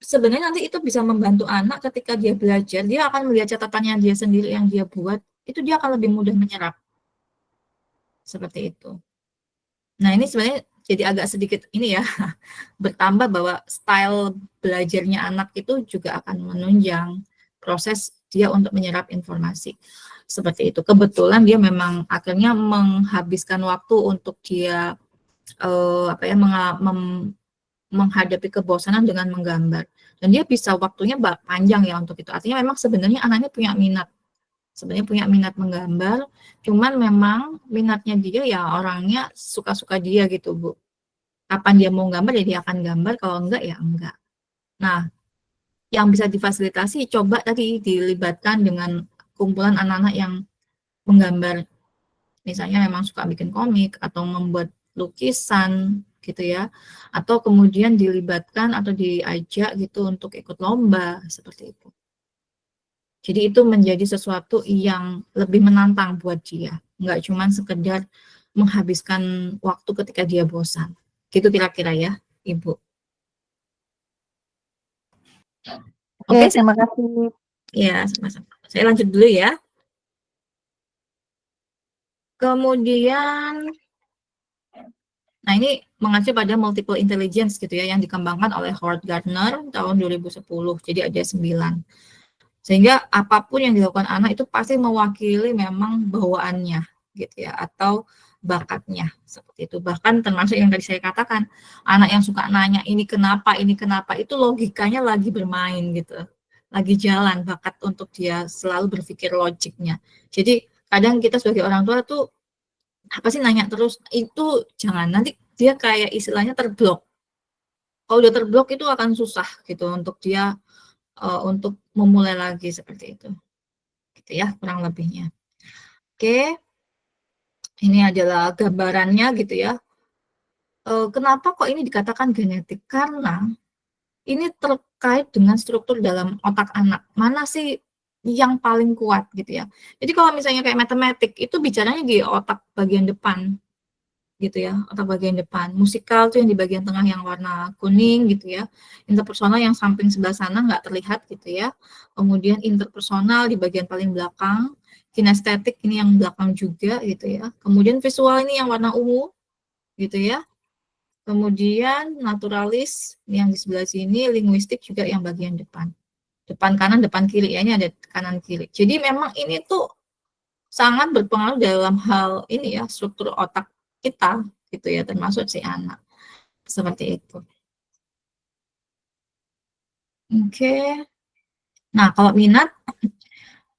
[SPEAKER 3] Sebenarnya nanti itu bisa membantu anak ketika dia belajar, dia akan melihat catatannya dia sendiri yang dia buat, itu dia akan lebih mudah menyerap. Seperti itu. Nah, ini sebenarnya jadi agak sedikit ini ya, bertambah bahwa style belajarnya anak itu juga akan menunjang proses dia untuk menyerap informasi. Seperti itu. Kebetulan dia memang akhirnya menghabiskan waktu untuk dia menghadapi kebosanan dengan menggambar. Dan dia bisa waktunya panjang ya untuk itu. Artinya memang sebenarnya anaknya punya minat. Sebenarnya punya minat menggambar, cuman memang minatnya dia ya orangnya suka-suka dia gitu Bu. Kapan dia mau gambar ya dia akan gambar, kalau enggak ya enggak. Nah, yang bisa difasilitasi coba tadi dilibatkan dengan kumpulan anak-anak yang menggambar. Misalnya memang suka bikin komik atau membuat lukisan gitu ya. Atau kemudian dilibatkan atau diajak gitu untuk ikut lomba seperti itu. Jadi itu menjadi sesuatu yang lebih menantang buat dia. Enggak cuma sekedar menghabiskan waktu ketika dia bosan. Gitu kira-kira ya, Ibu. Oke,
[SPEAKER 4] terima kasih.
[SPEAKER 3] Ya, sama-sama. Saya lanjut dulu ya. Kemudian, nah ini mengacu pada multiple intelligence gitu ya, yang dikembangkan oleh Howard Gardner tahun 2010. Jadi ada 9. Sehingga apapun yang dilakukan anak itu pasti mewakili memang bawaannya gitu ya, atau bakatnya seperti itu. Bahkan termasuk yang tadi saya katakan, anak yang suka nanya ini kenapa, itu logikanya lagi bermain gitu. Lagi jalan bakat untuk dia selalu berpikir logiknya. Jadi kadang kita sebagai orang tua tuh apa sih nanya terus, itu jangan, nanti dia kayak istilahnya terblok. Kalau udah terblok itu akan susah gitu untuk dia untuk memulai lagi seperti itu. Gitu ya, kurang lebihnya. Oke. Ini adalah gambarannya gitu ya. Kenapa kok ini dikatakan genetik? Karena ini terkait dengan struktur dalam otak anak. Mana sih yang paling kuat gitu ya. Jadi kalau misalnya kayak matematik itu bicaranya di otak bagian depan gitu ya, otak bagian depan. Musikal tuh yang di bagian tengah yang warna kuning gitu ya. Interpersonal yang samping sebelah sana nggak terlihat gitu ya. Kemudian interpersonal di bagian paling belakang. Kinestetik ini yang belakang juga gitu ya. Kemudian visual ini yang warna ungu gitu ya. Kemudian naturalis yang di sebelah sini, linguistik juga yang bagian depan. depan kanan, depan kiri ya, ini ada kanan kiri. Jadi memang ini tuh sangat berpengaruh dalam hal ini ya, struktur otak kita gitu ya, termasuk si anak. Seperti itu. Oke. Nah, kalau minat,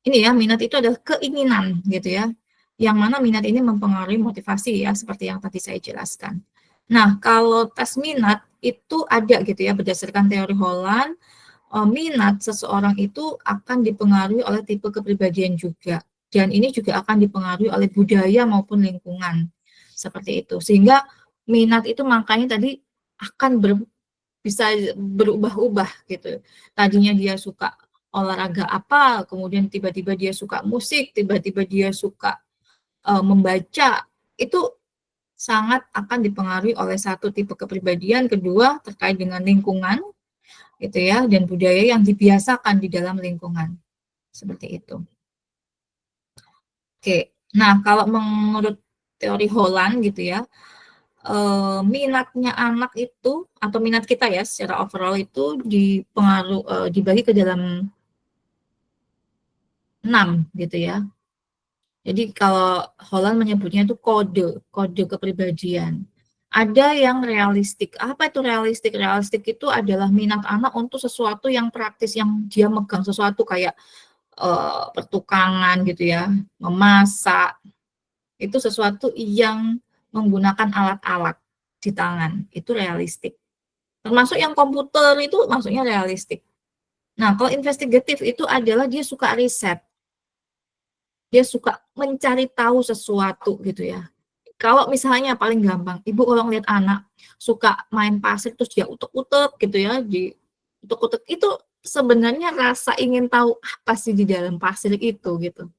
[SPEAKER 3] ini ya, minat itu adalah keinginan gitu ya. Yang mana minat ini mempengaruhi motivasi ya, seperti yang tadi saya jelaskan. Nah, kalau tes minat itu ada gitu ya, berdasarkan teori Holland, minat seseorang itu akan dipengaruhi oleh tipe kepribadian juga. Dan ini juga akan dipengaruhi oleh budaya maupun lingkungan. Seperti itu. Sehingga minat itu makanya tadi akan bisa berubah-ubah gitu. Tadinya dia suka olahraga apa, kemudian tiba-tiba dia suka musik, tiba-tiba dia suka membaca, itu sangat akan dipengaruhi oleh satu tipe kepribadian, kedua terkait dengan lingkungan, gitu ya, dan budaya yang dibiasakan di dalam lingkungan, seperti itu. Oke, nah kalau menurut teori Holland gitu ya, minatnya anak itu atau minat kita ya secara overall itu dibagi ke dalam 6 gitu ya. Jadi kalau Holland menyebutnya itu kode kepribadian. Ada yang realistik. Apa itu realistik? Realistik itu adalah minat anak untuk sesuatu yang praktis, yang dia megang sesuatu kayak pertukangan gitu ya, memasak. Itu sesuatu yang menggunakan alat-alat di tangan. Itu realistik. Termasuk yang komputer itu maksudnya realistik. Nah, kalau investigatif itu adalah dia suka riset. Dia suka mencari tahu sesuatu gitu ya. Kalau misalnya paling gampang, ibu kalau ngeliat anak suka main pasir terus dia utek-utek gitu ya, di utek-utek itu sebenarnya rasa ingin tahu apa sih di dalam pasir itu gitu.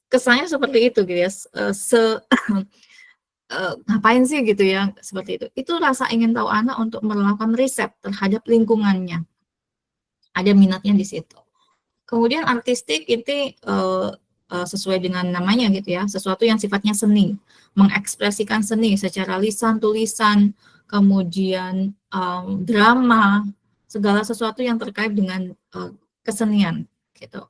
[SPEAKER 3] Kesannya seperti itu gitu ya, ngapain sih gitu ya, seperti itu. Itu rasa ingin tahu anak untuk melakukan riset terhadap lingkungannya. Ada minatnya di situ. Kemudian artistik ini sesuai dengan namanya gitu ya, sesuatu yang sifatnya seni, mengekspresikan seni secara lisan, tulisan, kemudian drama, segala sesuatu yang terkait dengan kesenian gitu.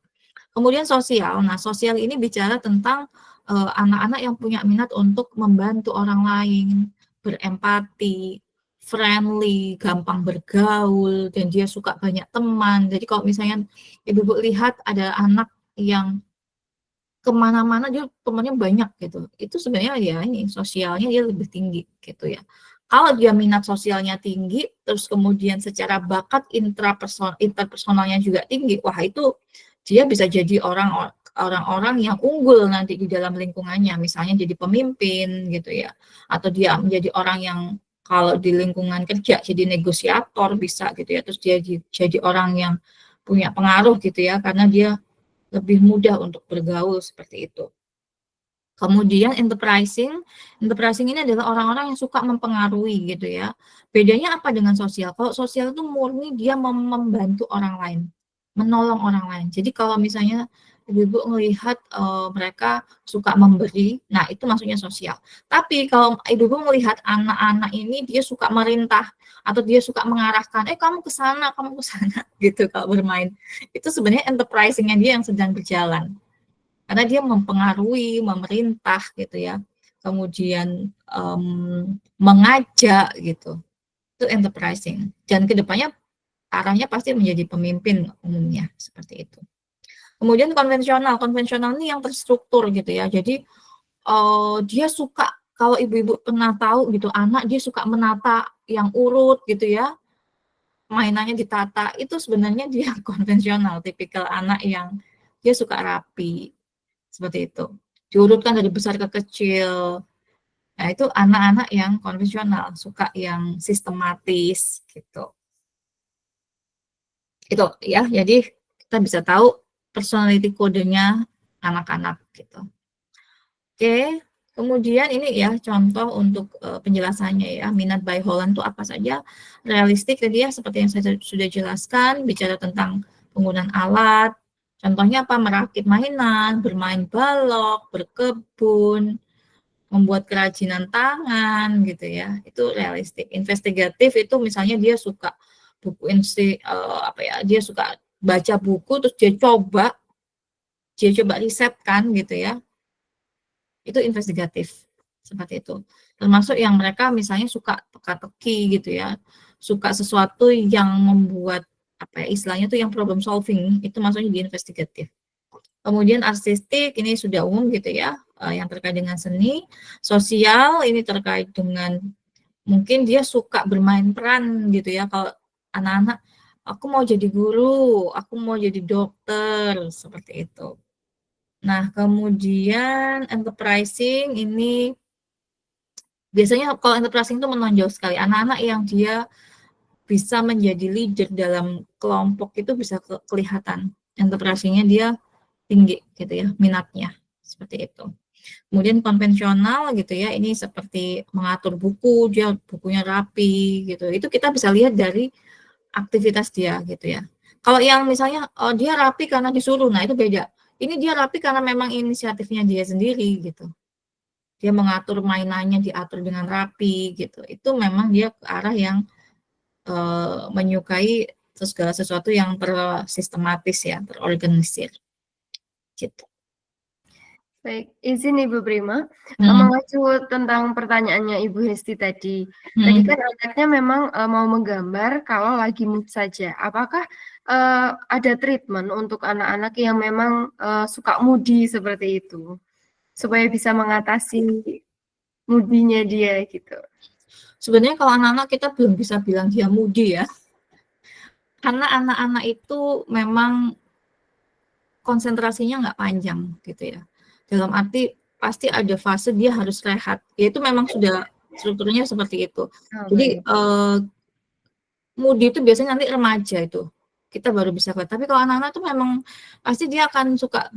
[SPEAKER 3] Kemudian sosial, nah sosial ini bicara tentang anak-anak yang punya minat untuk membantu orang lain, berempati, friendly, gampang bergaul, dan dia suka banyak teman. Jadi kalau misalnya ibu-ibu lihat ada anak yang kemana-mana dia temannya banyak gitu, itu sebenarnya ya ini sosialnya dia lebih tinggi gitu ya. Kalau dia minat sosialnya tinggi, terus kemudian secara bakat interpersonalnya juga tinggi, wah itu dia bisa jadi orang-orang yang unggul nanti di dalam lingkungannya, misalnya jadi pemimpin gitu ya, atau dia menjadi orang yang kalau di lingkungan kerja jadi negosiator bisa gitu ya, terus dia jadi orang yang punya pengaruh gitu ya, karena dia lebih mudah untuk bergaul seperti itu. Kemudian enterprising ini adalah orang-orang yang suka mempengaruhi gitu ya. Bedanya apa dengan sosial? Kalau sosial itu murni dia membantu orang lain, menolong orang lain. Jadi kalau misalnya ibu-ibu melihat mereka suka memberi, nah itu maksudnya sosial. Tapi kalau ibu-ibu melihat anak-anak ini dia suka merintah atau dia suka mengarahkan, kamu ke sana gitu kalau bermain. Itu sebenarnya enterprising-nya dia yang sedang berjalan. Karena dia mempengaruhi, memerintah gitu ya, kemudian mengajak gitu, itu enterprising. Dan kedepannya arahnya pasti menjadi pemimpin umumnya seperti itu. Kemudian konvensional ini yang terstruktur gitu ya. Jadi dia suka, kalau ibu-ibu pernah tahu gitu, anak dia suka menata yang urut gitu ya, mainannya ditata, itu sebenarnya dia konvensional, tipikal anak yang dia suka rapi. Seperti itu. Diurutkan dari besar ke kecil. Nah, itu anak-anak yang konvensional, suka yang sistematis gitu. Itu ya, jadi kita bisa tahu personality kodenya anak-anak gitu. Oke, kemudian ini ya contoh untuk penjelasannya ya, minat by Holland itu apa saja. Realistik tadi ya, seperti yang saya sudah jelaskan, bicara tentang penggunaan alat. Contohnya apa? Merakit mainan, bermain balok, berkebun, membuat kerajinan tangan gitu ya. Itu realistik. Investigatif itu misalnya dia suka buku dia suka baca buku terus dia coba risetkan gitu ya, itu investigatif seperti itu. Termasuk yang mereka misalnya suka teka-teki gitu ya, suka sesuatu yang membuat apa ya istilahnya tuh yang problem solving, itu masuknya di investigatif. Kemudian artistik ini sudah umum gitu ya, yang terkait dengan seni. Sosial ini terkait dengan mungkin dia suka bermain peran gitu ya. Kalau anak-anak, aku mau jadi guru, aku mau jadi dokter, seperti itu. Nah, kemudian enterprising ini biasanya kalau enterprising itu menonjol sekali. Anak-anak yang dia bisa menjadi leader dalam kelompok itu bisa kelihatan. Enterprising-nya dia tinggi gitu ya, minatnya. Seperti itu. Kemudian konvensional gitu ya, ini seperti mengatur buku, dia bukunya rapi gitu. Itu kita bisa lihat dari aktivitas dia gitu ya. Kalau yang misalnya dia rapi karena disuruh, nah itu beda. Ini dia rapi karena memang inisiatifnya dia sendiri gitu. Dia mengatur mainannya diatur dengan rapi gitu. Itu memang dia ke arah yang menyukai segala sesuatu yang tersistematis ya, terorganisir. Gitu.
[SPEAKER 1] Baik, izin Ibu Prima, mengacu tentang pertanyaannya Ibu Hesti tadi. Tadi kan anaknya memang mau menggambar kalau lagi mood saja. Apakah ada treatment untuk anak-anak yang memang suka moody seperti itu, supaya bisa mengatasi moodinya dia gitu?
[SPEAKER 3] Sebenarnya kalau anak-anak kita belum bisa bilang dia moody ya, karena anak-anak itu memang konsentrasinya nggak panjang gitu ya. Dalam arti pasti ada fase dia harus rehat. Ya itu memang sudah strukturnya seperti itu. Jadi moody itu biasanya nanti remaja itu kita baru bisa lihat. Tapi kalau anak-anak itu memang pasti dia akan suka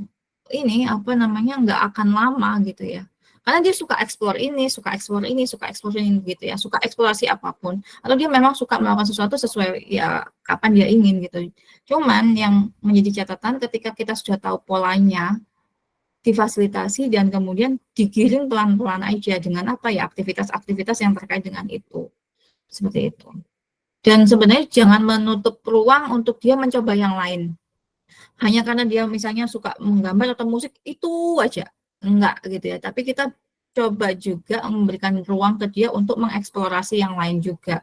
[SPEAKER 3] ini apa namanya nggak akan lama gitu ya. Karena dia suka eksplor ini, suka eksplor ini, suka eksplor ini gitu ya, suka eksplorasi apapun. Atau dia memang suka melakukan sesuatu sesuai ya kapan dia ingin gitu. Cuman yang menjadi catatan ketika kita sudah tahu polanya, difasilitasi dan kemudian digiring pelan-pelan aja dengan apa ya aktivitas-aktivitas yang terkait dengan itu. Seperti itu. Dan sebenarnya jangan menutup ruang untuk dia mencoba yang lain. Hanya karena dia misalnya suka menggambar atau musik, itu aja. Enggak gitu ya. Tapi kita coba juga memberikan ruang ke dia untuk mengeksplorasi yang lain juga.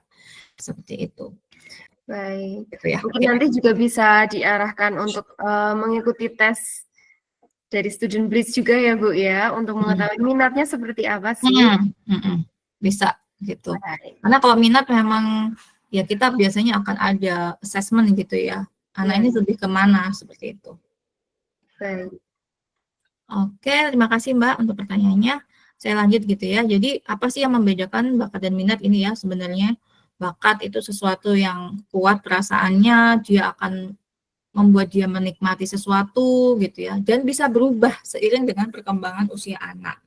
[SPEAKER 3] Seperti itu.
[SPEAKER 1] Baik.
[SPEAKER 3] Gitu ya.
[SPEAKER 1] Mungkin nanti juga bisa diarahkan untuk mengikuti tes dari Student Blitz juga ya Bu ya, untuk mengetahui minatnya seperti apa sih.
[SPEAKER 3] Bisa gitu. Karena kalau minat memang ya kita biasanya akan ada assessment gitu ya. Anak ini lebih kemana seperti itu.
[SPEAKER 1] Baik.
[SPEAKER 3] Oke, terima kasih Mbak untuk pertanyaannya. Saya lanjut gitu ya. Jadi apa sih yang membedakan bakat dan minat ini ya sebenarnya? Bakat itu sesuatu yang kuat perasaannya, dia akan membuat dia menikmati sesuatu gitu ya, dan bisa berubah seiring dengan perkembangan usia anak.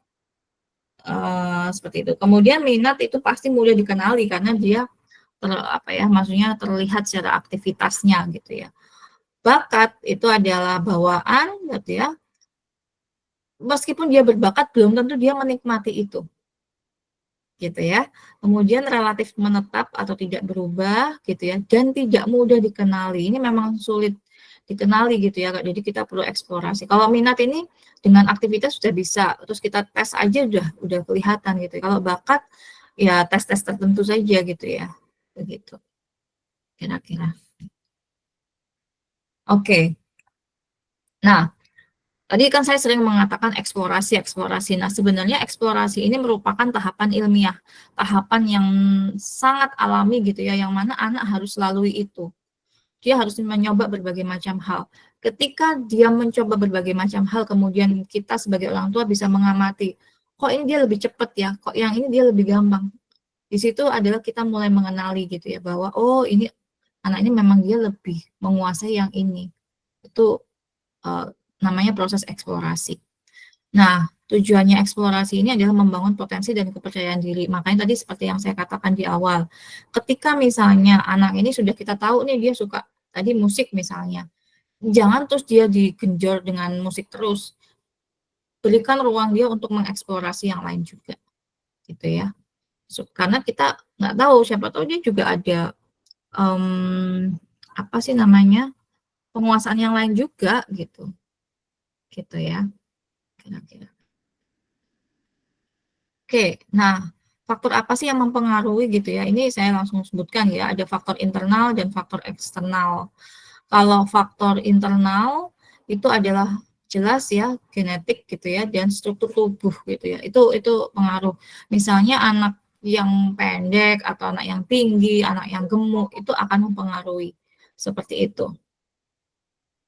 [SPEAKER 3] Seperti itu. Kemudian minat itu pasti mudah dikenali karena dia maksudnya terlihat secara aktivitasnya gitu ya. Bakat itu adalah bawaan gitu ya. Meskipun dia berbakat belum tentu dia menikmati itu. Gitu ya. Kemudian relatif menetap atau tidak berubah gitu ya dan tidak mudah dikenali. Ini memang sulit dikenali gitu ya. Jadi kita perlu eksplorasi. Kalau minat ini dengan aktivitas sudah bisa, terus kita tes aja udah kelihatan gitu. Kalau bakat ya tes-tes tertentu saja gitu ya. Begitu. Kira-kira. Oke. Nah, tadi kan saya sering mengatakan eksplorasi. Nah, sebenarnya eksplorasi ini merupakan tahapan ilmiah, tahapan yang sangat alami gitu ya, yang mana anak harus lalui itu. Dia harus mencoba berbagai macam hal. Ketika dia mencoba berbagai macam hal, kemudian kita sebagai orang tua bisa mengamati, kok ini dia lebih cepat ya, kok yang ini dia lebih gampang. Di situ adalah kita mulai mengenali gitu ya, bahwa oh ini anak ini memang dia lebih menguasai yang ini. Itu namanya proses eksplorasi. Nah, tujuannya eksplorasi ini adalah membangun potensi dan kepercayaan diri. Makanya tadi seperti yang saya katakan di awal, ketika misalnya anak ini sudah kita tahu nih dia suka tadi musik misalnya, jangan terus dia digenjot dengan musik terus. Berikan ruang dia untuk mengeksplorasi yang lain juga, gitu ya. Karena kita nggak tahu, siapa tahu dia juga ada apa sih namanya penguasaan yang lain juga gitu ya kira-kira. Oke, nah faktor apa sih yang mempengaruhi gitu ya? Ini saya langsung sebutkan ya, ada faktor internal dan faktor eksternal. Kalau faktor internal itu adalah jelas ya genetik gitu ya dan struktur tubuh gitu ya. Itu pengaruh. Misalnya anak yang pendek atau anak yang tinggi, anak yang gemuk itu akan mempengaruhi seperti itu.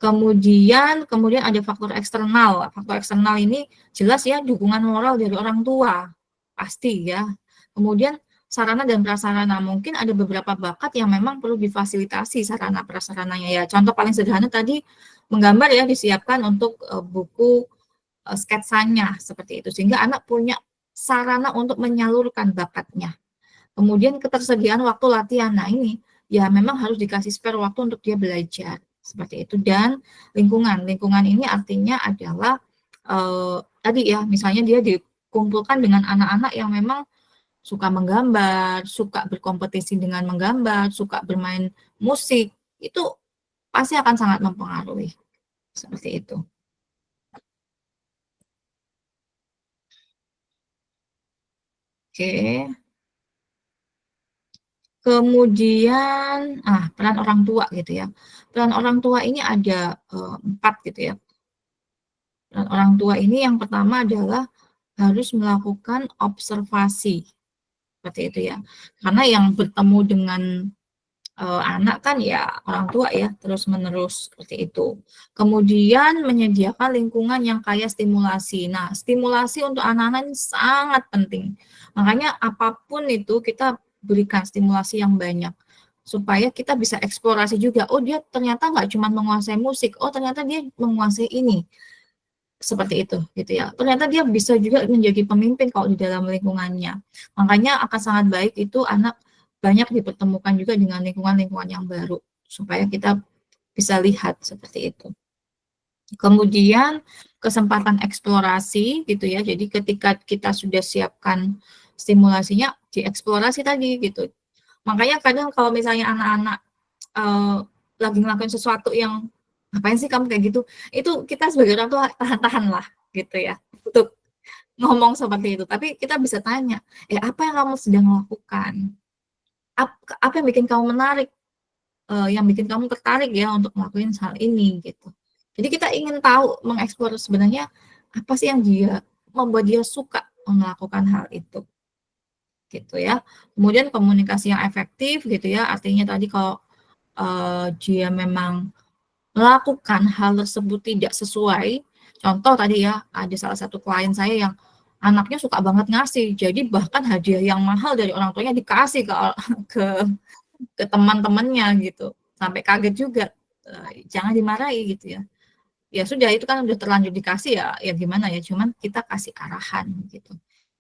[SPEAKER 3] Kemudian ada faktor eksternal. Faktor eksternal ini jelas ya dukungan moral dari orang tua, pasti ya. Kemudian sarana dan prasarana, mungkin ada beberapa bakat yang memang perlu difasilitasi sarana prasarananya ya. Contoh paling sederhana tadi menggambar ya disiapkan untuk buku sketsanya seperti itu sehingga anak punya sarana untuk menyalurkan bakatnya. Kemudian ketersediaan waktu latihan. Nah, ini ya memang harus dikasih spare waktu untuk dia belajar seperti itu dan lingkungan. Lingkungan ini artinya adalah tadi ya misalnya dia dikumpulkan dengan anak-anak yang memang suka menggambar, suka berkompetisi dengan menggambar, suka bermain musik, itu pasti akan sangat mempengaruhi seperti itu. Oke. Kemudian, peran orang tua gitu ya. Peran orang tua ini ada 4 gitu ya. Peran orang tua ini yang pertama adalah harus melakukan observasi, seperti itu ya. Karena yang bertemu dengan anak kan ya orang tua ya, terus-menerus seperti itu. Kemudian menyediakan lingkungan yang kaya stimulasi. Nah, stimulasi untuk anak-anak ini sangat penting. Makanya apapun itu kita berikan stimulasi yang banyak supaya kita bisa eksplorasi juga. Oh, dia ternyata nggak cuma menguasai musik, oh ternyata dia menguasai ini. Seperti itu gitu ya. Ternyata dia bisa juga menjadi pemimpin kalau di dalam lingkungannya. Makanya akan sangat baik itu anak banyak dipertemukan juga dengan lingkungan-lingkungan yang baru supaya kita bisa lihat seperti itu. Kemudian kesempatan eksplorasi gitu ya. Jadi ketika kita sudah siapkan stimulasinya, dieksplorasi tadi gitu. Makanya kadang kalau misalnya anak-anak lagi ngelakuin sesuatu yang ngapain sih kamu kayak gitu, itu kita sebagai orang tua tahan-tahan lah gitu ya untuk ngomong seperti itu. Tapi kita bisa tanya, apa yang kamu sedang lakukan? Apa yang bikin kamu menarik? Yang bikin kamu tertarik ya untuk ngelakuin hal ini gitu. Jadi kita ingin tahu, mengeksplor sebenarnya apa sih yang membuat dia suka melakukan hal itu gitu ya. Kemudian komunikasi yang efektif gitu ya, artinya tadi kalau dia memang melakukan hal tersebut tidak sesuai, contoh tadi ya, ada salah satu klien saya yang anaknya suka banget ngasih, jadi bahkan hadiah yang mahal dari orang tuanya dikasih ke ke teman-temannya gitu, sampai kaget juga, jangan dimarahi gitu ya. Ya sudah itu kan udah terlanjur dikasih ya gimana ya, cuman kita kasih arahan gitu.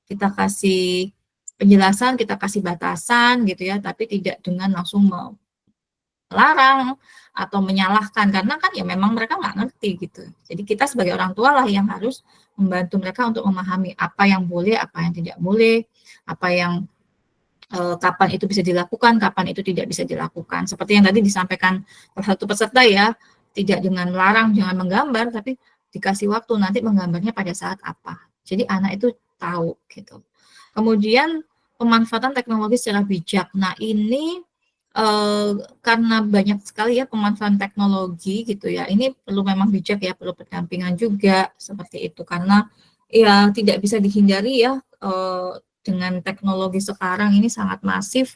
[SPEAKER 3] Kita kasih penjelasan, kita kasih batasan gitu ya, tapi tidak dengan langsung melarang atau menyalahkan karena kan ya memang mereka nggak ngerti gitu. Jadi kita sebagai orang tua lah yang harus membantu mereka untuk memahami apa yang boleh, apa yang tidak boleh, apa yang kapan itu bisa dilakukan, kapan itu tidak bisa dilakukan. Seperti yang tadi disampaikan salah satu peserta ya, tidak dengan melarang, jangan menggambar, tapi dikasih waktu nanti menggambarnya pada saat apa. Jadi anak itu tahu gitu. Kemudian pemanfaatan teknologi secara bijak. Nah ini karena banyak sekali ya pemanfaatan teknologi gitu ya, ini perlu memang bijak ya, perlu pendampingan juga seperti itu karena ya tidak bisa dihindari ya dengan teknologi sekarang ini sangat masif.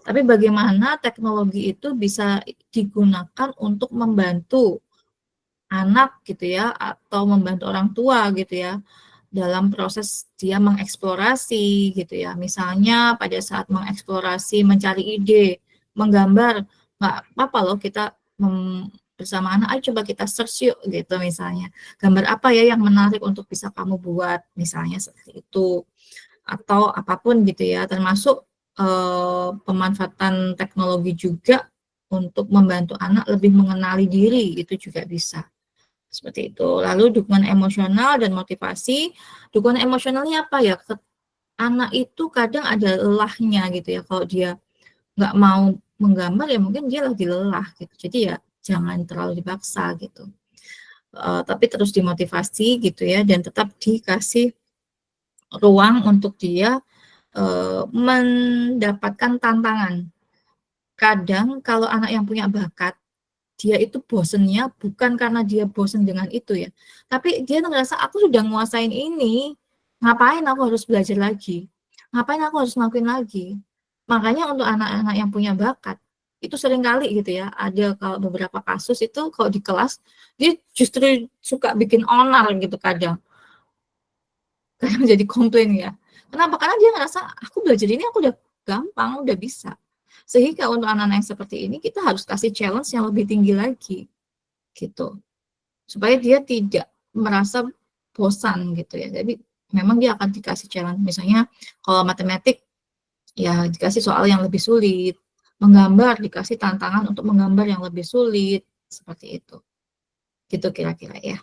[SPEAKER 3] Tapi bagaimana teknologi itu bisa digunakan untuk membantu anak gitu ya atau membantu orang tua gitu ya dalam proses dia mengeksplorasi gitu ya. Misalnya pada saat mengeksplorasi, mencari ide, menggambar, nggak apa-apa loh kita bersama anak, ayo coba kita search yuk gitu misalnya. Gambar apa ya yang menarik untuk bisa kamu buat, misalnya seperti itu. Atau apapun gitu ya, termasuk pemanfaatan teknologi juga untuk membantu anak lebih mengenali diri, itu juga bisa. Seperti itu. Lalu dukungan emosional dan motivasi. Dukungan emosionalnya apa ya? Anak itu kadang ada lelahnya gitu ya. Kalau dia nggak mau menggambar ya mungkin dia lagi lelah gitu. Jadi ya jangan terlalu dipaksa gitu. Tapi terus dimotivasi gitu ya, dan tetap dikasih ruang untuk dia mendapatkan tantangan. Kadang kalau anak yang punya bakat, dia itu bosennya bukan karena dia bosen dengan itu ya, tapi dia ngerasa aku sudah nguasain ini, ngapain aku harus belajar lagi? Ngapain aku harus ngelakuin lagi? Makanya untuk anak-anak yang punya bakat, itu seringkali gitu ya, ada kalau beberapa kasus itu kalau di kelas, dia justru suka bikin onar gitu kadang jadi komplain ya. Kenapa? Karena dia ngerasa, aku belajar ini aku udah gampang, udah bisa. Sehingga untuk anak-anak yang seperti ini, kita harus kasih challenge yang lebih tinggi lagi, gitu. Supaya dia tidak merasa bosan gitu ya. Jadi memang dia akan dikasih challenge. Misalnya kalau matematik, ya dikasih soal yang lebih sulit. Menggambar, dikasih tantangan untuk menggambar yang lebih sulit. Seperti itu. Gitu kira-kira ya.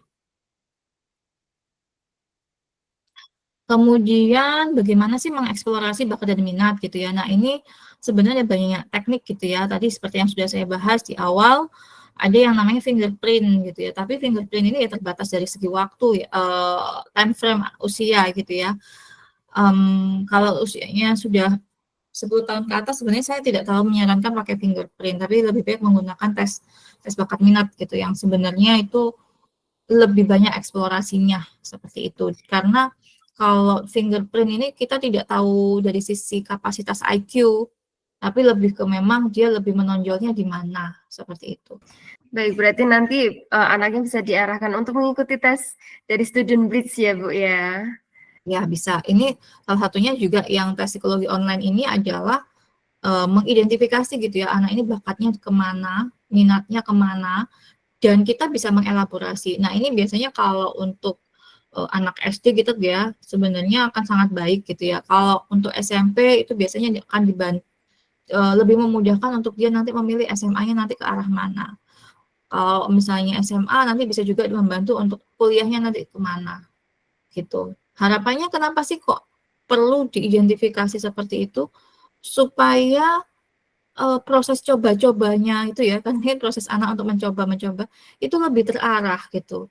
[SPEAKER 3] Kemudian bagaimana sih mengeksplorasi bakat dan minat gitu ya. Nah ini sebenarnya banyak teknik gitu ya. Tadi seperti yang sudah saya bahas di awal, ada yang namanya fingerprint gitu ya. Tapi fingerprint ini ya terbatas dari segi waktu, time frame usia gitu ya. Kalau usianya sudah 10 tahun ke atas sebenarnya saya tidak terlalu menyarankan pakai fingerprint, tapi lebih baik menggunakan tes bakat minat gitu yang sebenarnya itu lebih banyak eksplorasinya seperti itu. Karena kalau fingerprint ini kita tidak tahu dari sisi kapasitas IQ, tapi lebih ke memang dia lebih menonjolnya di mana, seperti itu.
[SPEAKER 1] Baik, berarti nanti anaknya bisa diarahkan untuk mengikuti tes dari Student Blitz ya, Bu ya?
[SPEAKER 3] Ya, bisa. Ini salah satunya juga yang tes psikologi online ini adalah mengidentifikasi gitu ya, anak ini bakatnya kemana, minatnya kemana, dan kita bisa mengelaborasi. Nah, ini biasanya kalau untuk anak SD gitu ya, sebenarnya akan sangat baik gitu ya. Kalau untuk SMP itu biasanya akan lebih memudahkan untuk dia nanti memilih SMA-nya nanti ke arah mana. Kalau misalnya SMA nanti bisa juga membantu untuk kuliahnya nanti kemana gitu. Harapannya kenapa sih kok perlu diidentifikasi seperti itu supaya proses coba-cobanya itu ya, kan ini proses anak untuk mencoba-mencoba itu lebih terarah gitu.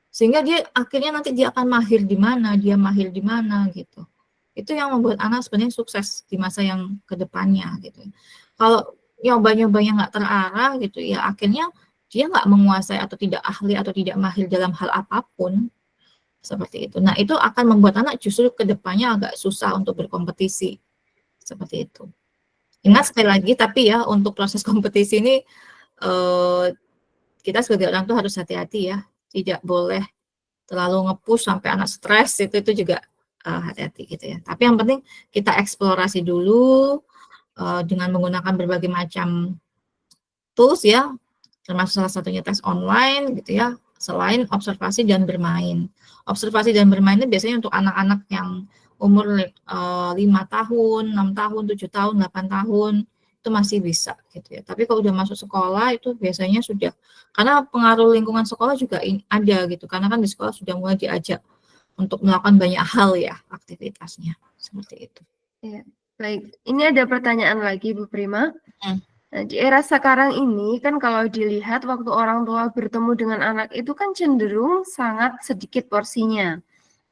[SPEAKER 3] Sehingga dia akhirnya nanti dia akan mahir di mana, dia mahir di mana gitu. Itu yang membuat anak sebenarnya sukses di masa yang kedepannya gitu. Kalau nyoba-nyobanya nggak terarah gitu ya, akhirnya dia nggak menguasai atau tidak ahli atau tidak mahir dalam hal apapun seperti itu. Nah itu akan membuat anak justru kedepannya agak susah untuk berkompetisi seperti itu. Ingat sekali lagi, tapi ya untuk proses kompetisi ini kita sebagai orang tua harus hati-hati ya, tidak boleh terlalu nge-push sampai anak stres, itu juga hati-hati gitu ya. Tapi yang penting kita eksplorasi dulu dengan menggunakan berbagai macam tools ya, termasuk salah satunya tes online gitu ya, selain observasi dan bermain. Observasi dan bermain itu biasanya untuk anak-anak yang umur 5 tahun, 6 tahun, 7 tahun, 8 tahun, itu masih bisa gitu ya. Tapi kalau udah masuk sekolah itu biasanya sudah, karena pengaruh lingkungan sekolah juga ada gitu, karena kan di sekolah sudah mulai diajak untuk melakukan banyak hal ya aktivitasnya, seperti itu.
[SPEAKER 1] Ya, baik. Ini ada pertanyaan lagi Bu Prima. Nah, di era sekarang ini kan kalau dilihat waktu orang tua bertemu dengan anak itu kan cenderung sangat sedikit porsinya.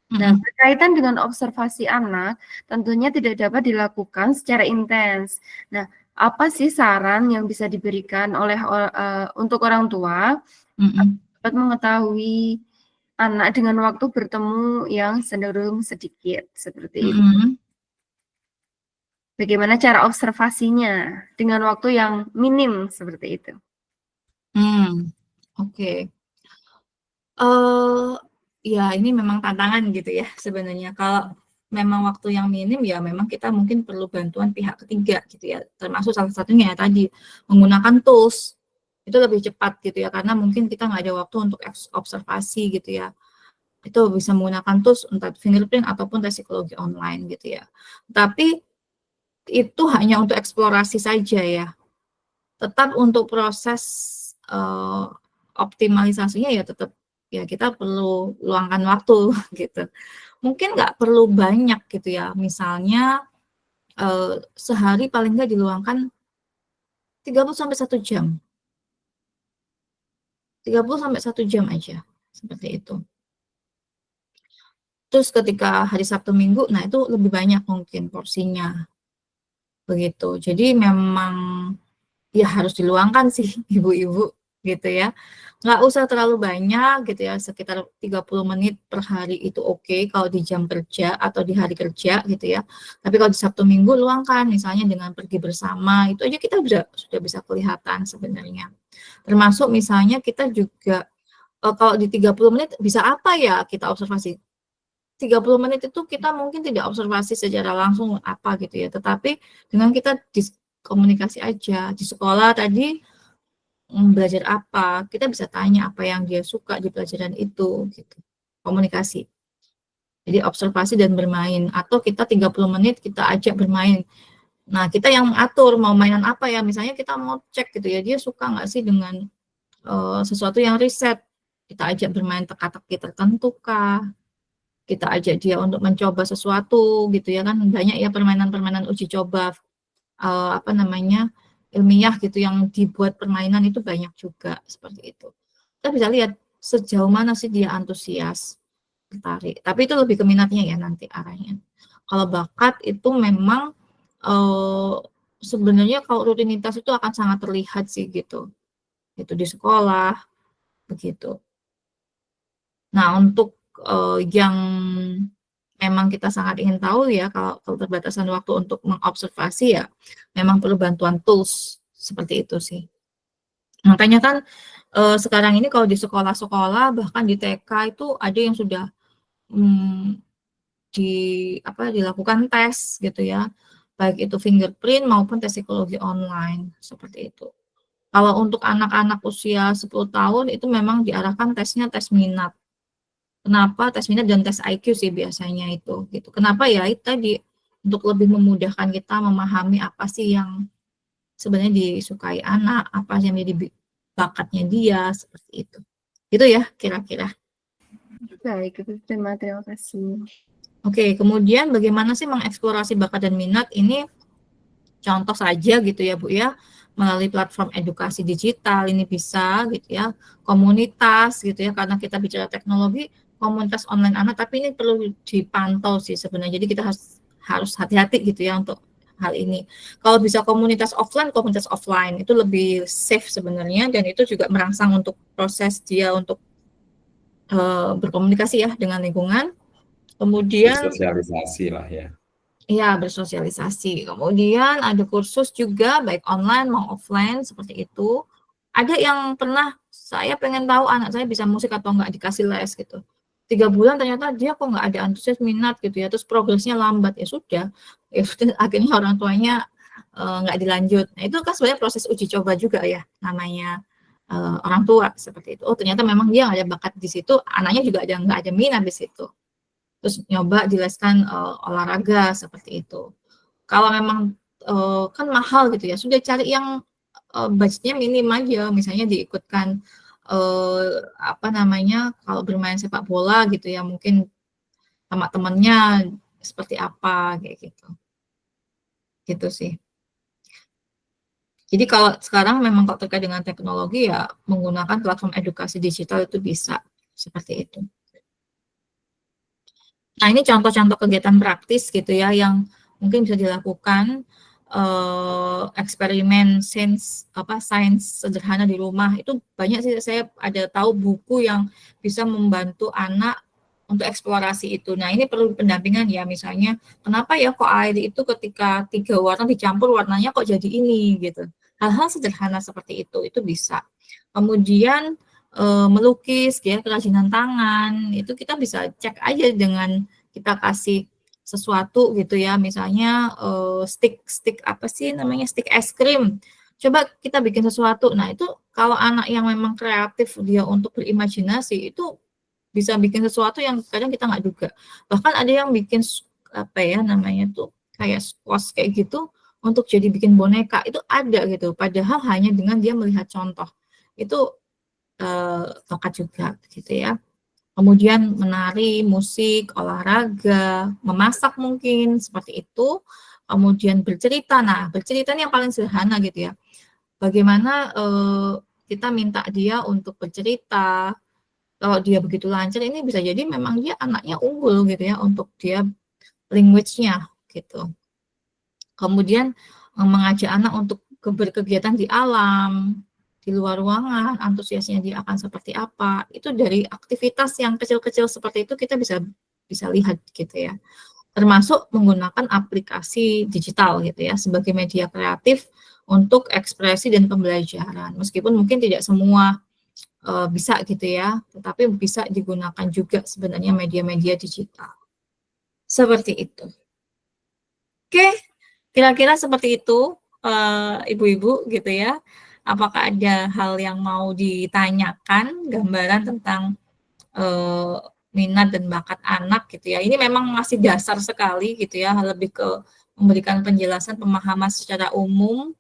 [SPEAKER 1] Nah, berkaitan dengan observasi anak, tentunya tidak dapat dilakukan secara intens. Nah, apa sih saran yang bisa diberikan oleh untuk orang tua dapat mengetahui anak dengan waktu bertemu yang cenderung sedikit seperti itu? Bagaimana cara observasinya dengan waktu yang minim seperti itu?
[SPEAKER 3] Oke. Ya ini memang tantangan gitu ya sebenarnya. Kalau memang waktu yang minim ya memang kita mungkin perlu bantuan pihak ketiga gitu ya. Termasuk salah satunya ya tadi menggunakan tools itu lebih cepat gitu ya, karena mungkin kita nggak ada waktu untuk observasi gitu ya. Itu bisa menggunakan tools entah fingerprint ataupun tes psikologi online gitu ya. Tapi itu hanya untuk eksplorasi saja ya. Tetap untuk proses optimalisasinya ya tetap ya kita perlu luangkan waktu gitu. Mungkin nggak perlu banyak gitu ya. Misalnya sehari paling nggak diluangkan 30 sampai 1 jam. 30 sampai 1 jam aja, seperti itu. Terus ketika hari Sabtu Minggu, nah itu lebih banyak mungkin porsinya, begitu. Jadi memang ya harus diluangkan sih ibu-ibu gitu ya. Nggak usah terlalu banyak gitu ya, sekitar 30 menit per hari itu oke kalau di jam kerja atau di hari kerja gitu ya. Tapi kalau di Sabtu Minggu luangkan, misalnya dengan pergi bersama, itu aja kita sudah bisa kelihatan sebenarnya. Termasuk misalnya kita juga kalau di 30 menit bisa apa ya kita observasi. 30 menit itu kita mungkin tidak observasi secara langsung apa gitu ya, tetapi dengan kita komunikasi aja. Di sekolah tadi belajar apa, kita bisa tanya apa yang dia suka di pelajaran itu gitu. Komunikasi. Jadi observasi dan bermain, atau kita 30 menit kita ajak bermain. Nah, kita yang mengatur mau mainan apa ya, misalnya kita mau cek gitu ya, dia suka nggak sih dengan sesuatu yang riset. Kita ajak bermain teka-teki tertentu kah, kita ajak dia untuk mencoba sesuatu gitu ya, kan banyak ya permainan-permainan uji coba apa namanya ilmiah gitu yang dibuat permainan itu banyak juga seperti itu. Kita bisa lihat sejauh mana sih dia antusias, tertarik. Tapi itu lebih ke minatnya ya nanti arahnya. Kalau bakat itu memang sebenarnya kalau rutinitas itu akan sangat terlihat sih gitu. Itu di sekolah begitu. Nah, untuk yang memang kita sangat ingin tahu ya, kalau keterbatasan waktu untuk mengobservasi ya, memang perlu bantuan tools seperti itu sih. Makanya kan sekarang ini kalau di sekolah-sekolah bahkan di TK itu ada yang sudah dilakukan tes gitu ya, baik itu fingerprint maupun tes psikologi online seperti itu. Kalau untuk anak-anak usia 10 tahun itu memang diarahkan tesnya tes minat. Kenapa tes minat dan tes IQ sih biasanya itu gitu. Kenapa ya itu tadi untuk lebih memudahkan kita memahami apa sih yang sebenarnya disukai anak, apa yang menjadi bakatnya dia seperti itu. Itu ya kira-kira.
[SPEAKER 1] Baik, terima kasih.
[SPEAKER 3] Oke, kemudian bagaimana sih mengeksplorasi bakat dan minat ini? Contoh saja gitu ya Bu ya, melalui platform edukasi digital ini bisa gitu ya, komunitas gitu ya, karena kita bicara teknologi, komunitas online anak, tapi ini perlu dipantau sih sebenarnya. Jadi kita harus hati-hati gitu ya untuk hal ini. Kalau bisa komunitas offline itu lebih safe sebenarnya, dan itu juga merangsang untuk proses dia untuk berkomunikasi ya dengan lingkungan. Kemudian
[SPEAKER 2] Bersosialisasi lah ya.
[SPEAKER 3] iya, bersosialisasi. Kemudian ada kursus juga, baik online mau offline, seperti itu. Ada yang pernah, saya pengen tahu anak saya bisa musik atau enggak, dikasih les gitu. 3 bulan ternyata dia kok enggak ada antusias minat gitu ya, terus progresnya lambat, ya sudah akhirnya orang tuanya enggak dilanjut. Nah itu kan sebenarnya proses uji coba juga ya, namanya orang tua seperti itu. Oh ternyata memang dia enggak ada bakat di situ, anaknya juga enggak ada minat di situ. Terus nyoba dileskan olahraga seperti itu. Kalau memang kan mahal gitu ya, sudah cari yang budgetnya minim aja, misalnya diikutkan apa namanya, kalau bermain sepak bola gitu ya, mungkin sama temennya seperti apa, kayak gitu. Gitu sih. Jadi kalau sekarang memang kalau terkait dengan teknologi ya menggunakan platform edukasi digital itu bisa, seperti itu. Nah, ini contoh-contoh kegiatan praktis gitu ya yang mungkin bisa dilakukan eksperimen sains sederhana di rumah. Itu banyak sih saya ada tahu buku yang bisa membantu anak untuk eksplorasi itu. Nah, ini perlu pendampingan ya, misalnya kenapa ya kok air itu ketika 3 warna dicampur warnanya kok jadi ini gitu. Hal-hal sederhana seperti itu bisa. Kemudian melukis ya, kerajinan tangan, itu kita bisa cek aja dengan kita kasih sesuatu gitu ya, misalnya stick apa sih namanya, stick es krim. Coba kita bikin sesuatu. Nah, itu kalau anak yang memang kreatif dia untuk berimajinasi itu bisa bikin sesuatu yang kadang kita nggak duga. Bahkan ada yang bikin apa ya namanya tuh kayak squash kayak gitu untuk jadi bikin boneka, itu ada gitu. Padahal hanya dengan dia melihat contoh. Itu bakat juga gitu ya. Kemudian menari, musik, olahraga, memasak mungkin seperti itu. Kemudian bercerita. Nah, bercerita ini yang paling sederhana gitu ya. Bagaimana kita minta dia untuk bercerita. Kalau dia begitu lancar, ini bisa jadi memang dia anaknya unggul gitu ya untuk dia language-nya gitu. Kemudian mengajak anak untuk berkegiatan di alam, di luar ruangan, antusiasnya dia akan seperti apa. Itu dari aktivitas yang kecil-kecil seperti itu kita bisa lihat gitu ya. Termasuk menggunakan aplikasi digital gitu ya sebagai media kreatif untuk ekspresi dan pembelajaran. Meskipun mungkin tidak semua bisa gitu ya, tetapi bisa digunakan juga sebenarnya media-media digital. Seperti itu. Oke, kira-kira seperti itu, ibu-ibu gitu ya. Apakah ada hal yang mau ditanyakan, gambaran tentang minat dan bakat anak gitu ya. Ini memang masih dasar sekali gitu ya, lebih ke memberikan penjelasan pemahaman secara umum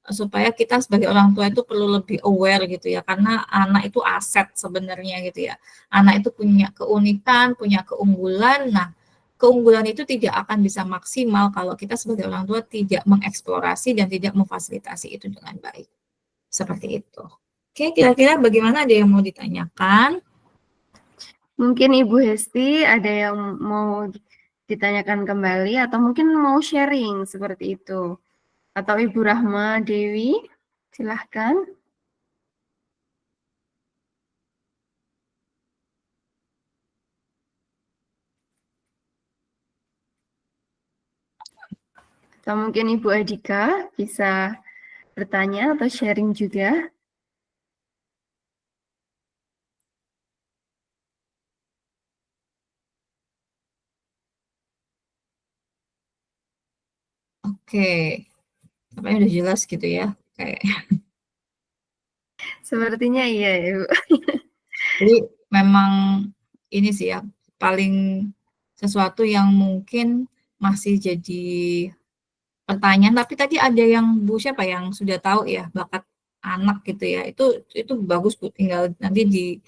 [SPEAKER 3] supaya kita sebagai orang tua itu perlu lebih aware gitu ya, karena anak itu aset sebenarnya gitu ya. Anak itu punya keunikan, punya keunggulan. Nah, keunggulan itu tidak akan bisa maksimal kalau kita sebagai orang tua tidak mengeksplorasi dan tidak memfasilitasi itu dengan baik. Seperti itu. Oke, kira-kira bagaimana, ada yang mau ditanyakan?
[SPEAKER 1] Mungkin Ibu Hesti ada yang mau ditanyakan kembali atau mungkin mau sharing seperti itu. Atau Ibu Rahma Dewi, silahkan. Atau mungkin Ibu Adika bisa bertanya atau sharing juga.
[SPEAKER 3] Oke, apanya udah jelas gitu ya. Kayak
[SPEAKER 1] Sepertinya iya ya, Bu.
[SPEAKER 3] jadi memang ini sih ya, paling sesuatu yang mungkin masih jadi pertanyaan, tapi tadi ada yang Bu siapa yang sudah tahu ya bakat anak gitu ya. Itu bagus Bu, tinggal nanti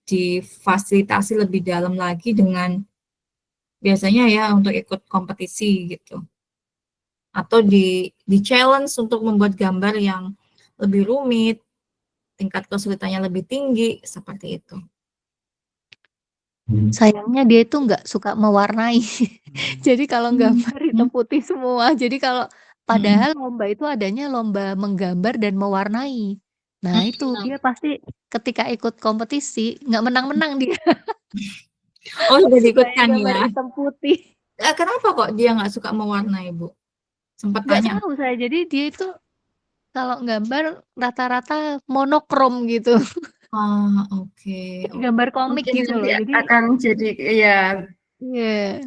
[SPEAKER 3] difasilitasi lebih dalam lagi dengan biasanya ya untuk ikut kompetisi gitu. Atau di challenge untuk membuat gambar yang lebih rumit, tingkat kesulitannya lebih tinggi, seperti itu.
[SPEAKER 4] Sayangnya dia itu nggak suka mewarnai. Jadi kalau gambar hitam putih semua. Jadi kalau padahal lomba itu adanya lomba menggambar dan mewarnai. Nah itu dia pasti ketika ikut kompetisi nggak menang-menang dia.
[SPEAKER 3] Oh, sudah
[SPEAKER 4] Sukanya
[SPEAKER 3] diikutkan
[SPEAKER 4] gambar
[SPEAKER 3] ya.
[SPEAKER 4] hitam putih.
[SPEAKER 3] Kenapa kok dia nggak suka mewarnai, Bu? Sempat
[SPEAKER 4] Nggak
[SPEAKER 3] tanya.
[SPEAKER 4] tahu saya. Jadi dia itu kalau gambar rata-rata monokrom gitu.
[SPEAKER 3] Oh, oke.
[SPEAKER 4] Gambar komik
[SPEAKER 1] Mungkin
[SPEAKER 4] gitu
[SPEAKER 1] nanti
[SPEAKER 4] loh. Jadi
[SPEAKER 1] akan jadi ya
[SPEAKER 4] iya,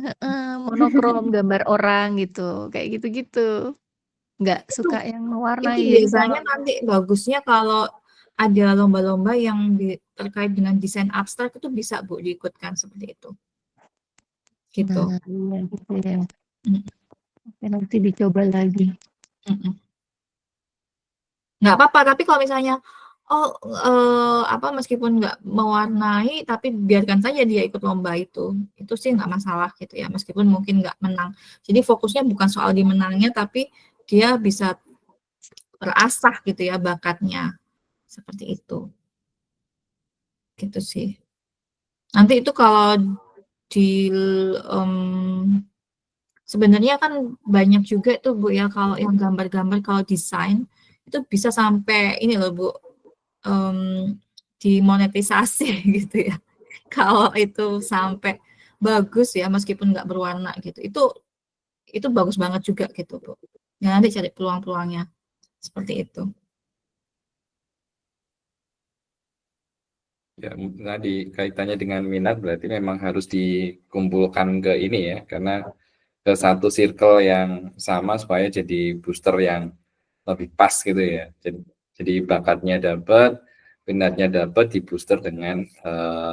[SPEAKER 4] monokrom gambar orang gitu, kayak gitu-gitu. Nggak
[SPEAKER 3] Itu
[SPEAKER 4] suka yang
[SPEAKER 3] itu
[SPEAKER 4] mewarnai. Jadi kalau
[SPEAKER 3] biasanya nanti bagusnya kalau ada lomba-lomba yang terkait dengan desain abstrak itu bisa Bu diikutkan seperti itu. Gitu.
[SPEAKER 4] nah iya gitu ya.
[SPEAKER 3] Mm,
[SPEAKER 4] Oke, nanti dicoba lagi.
[SPEAKER 3] mm. Nggak apa-apa, tapi kalau misalnya meskipun nggak mewarnai tapi biarkan saja dia ikut lomba itu sih nggak masalah gitu ya, meskipun mungkin nggak menang. Jadi fokusnya bukan soal dimenangnya, tapi dia bisa terasah gitu ya bakatnya, seperti itu. Gitu sih. Nanti itu kalau di sebenarnya kan banyak juga tuh Bu ya, kalau yang gambar-gambar, kalau desain itu bisa sampai ini loh Bu, dimonetisasi gitu ya. Kalau itu sampai bagus ya, meskipun nggak berwarna gitu, itu bagus banget juga gitu Bu. Ya, nanti cari peluang-peluangnya seperti itu.
[SPEAKER 2] Ya, tadi kaitannya dengan minat berarti memang harus dikumpulkan ke ini ya, karena ke satu circle yang sama supaya jadi booster yang lebih pas gitu ya. Jadi bakatnya dapat, minatnya dapat, di booster dengan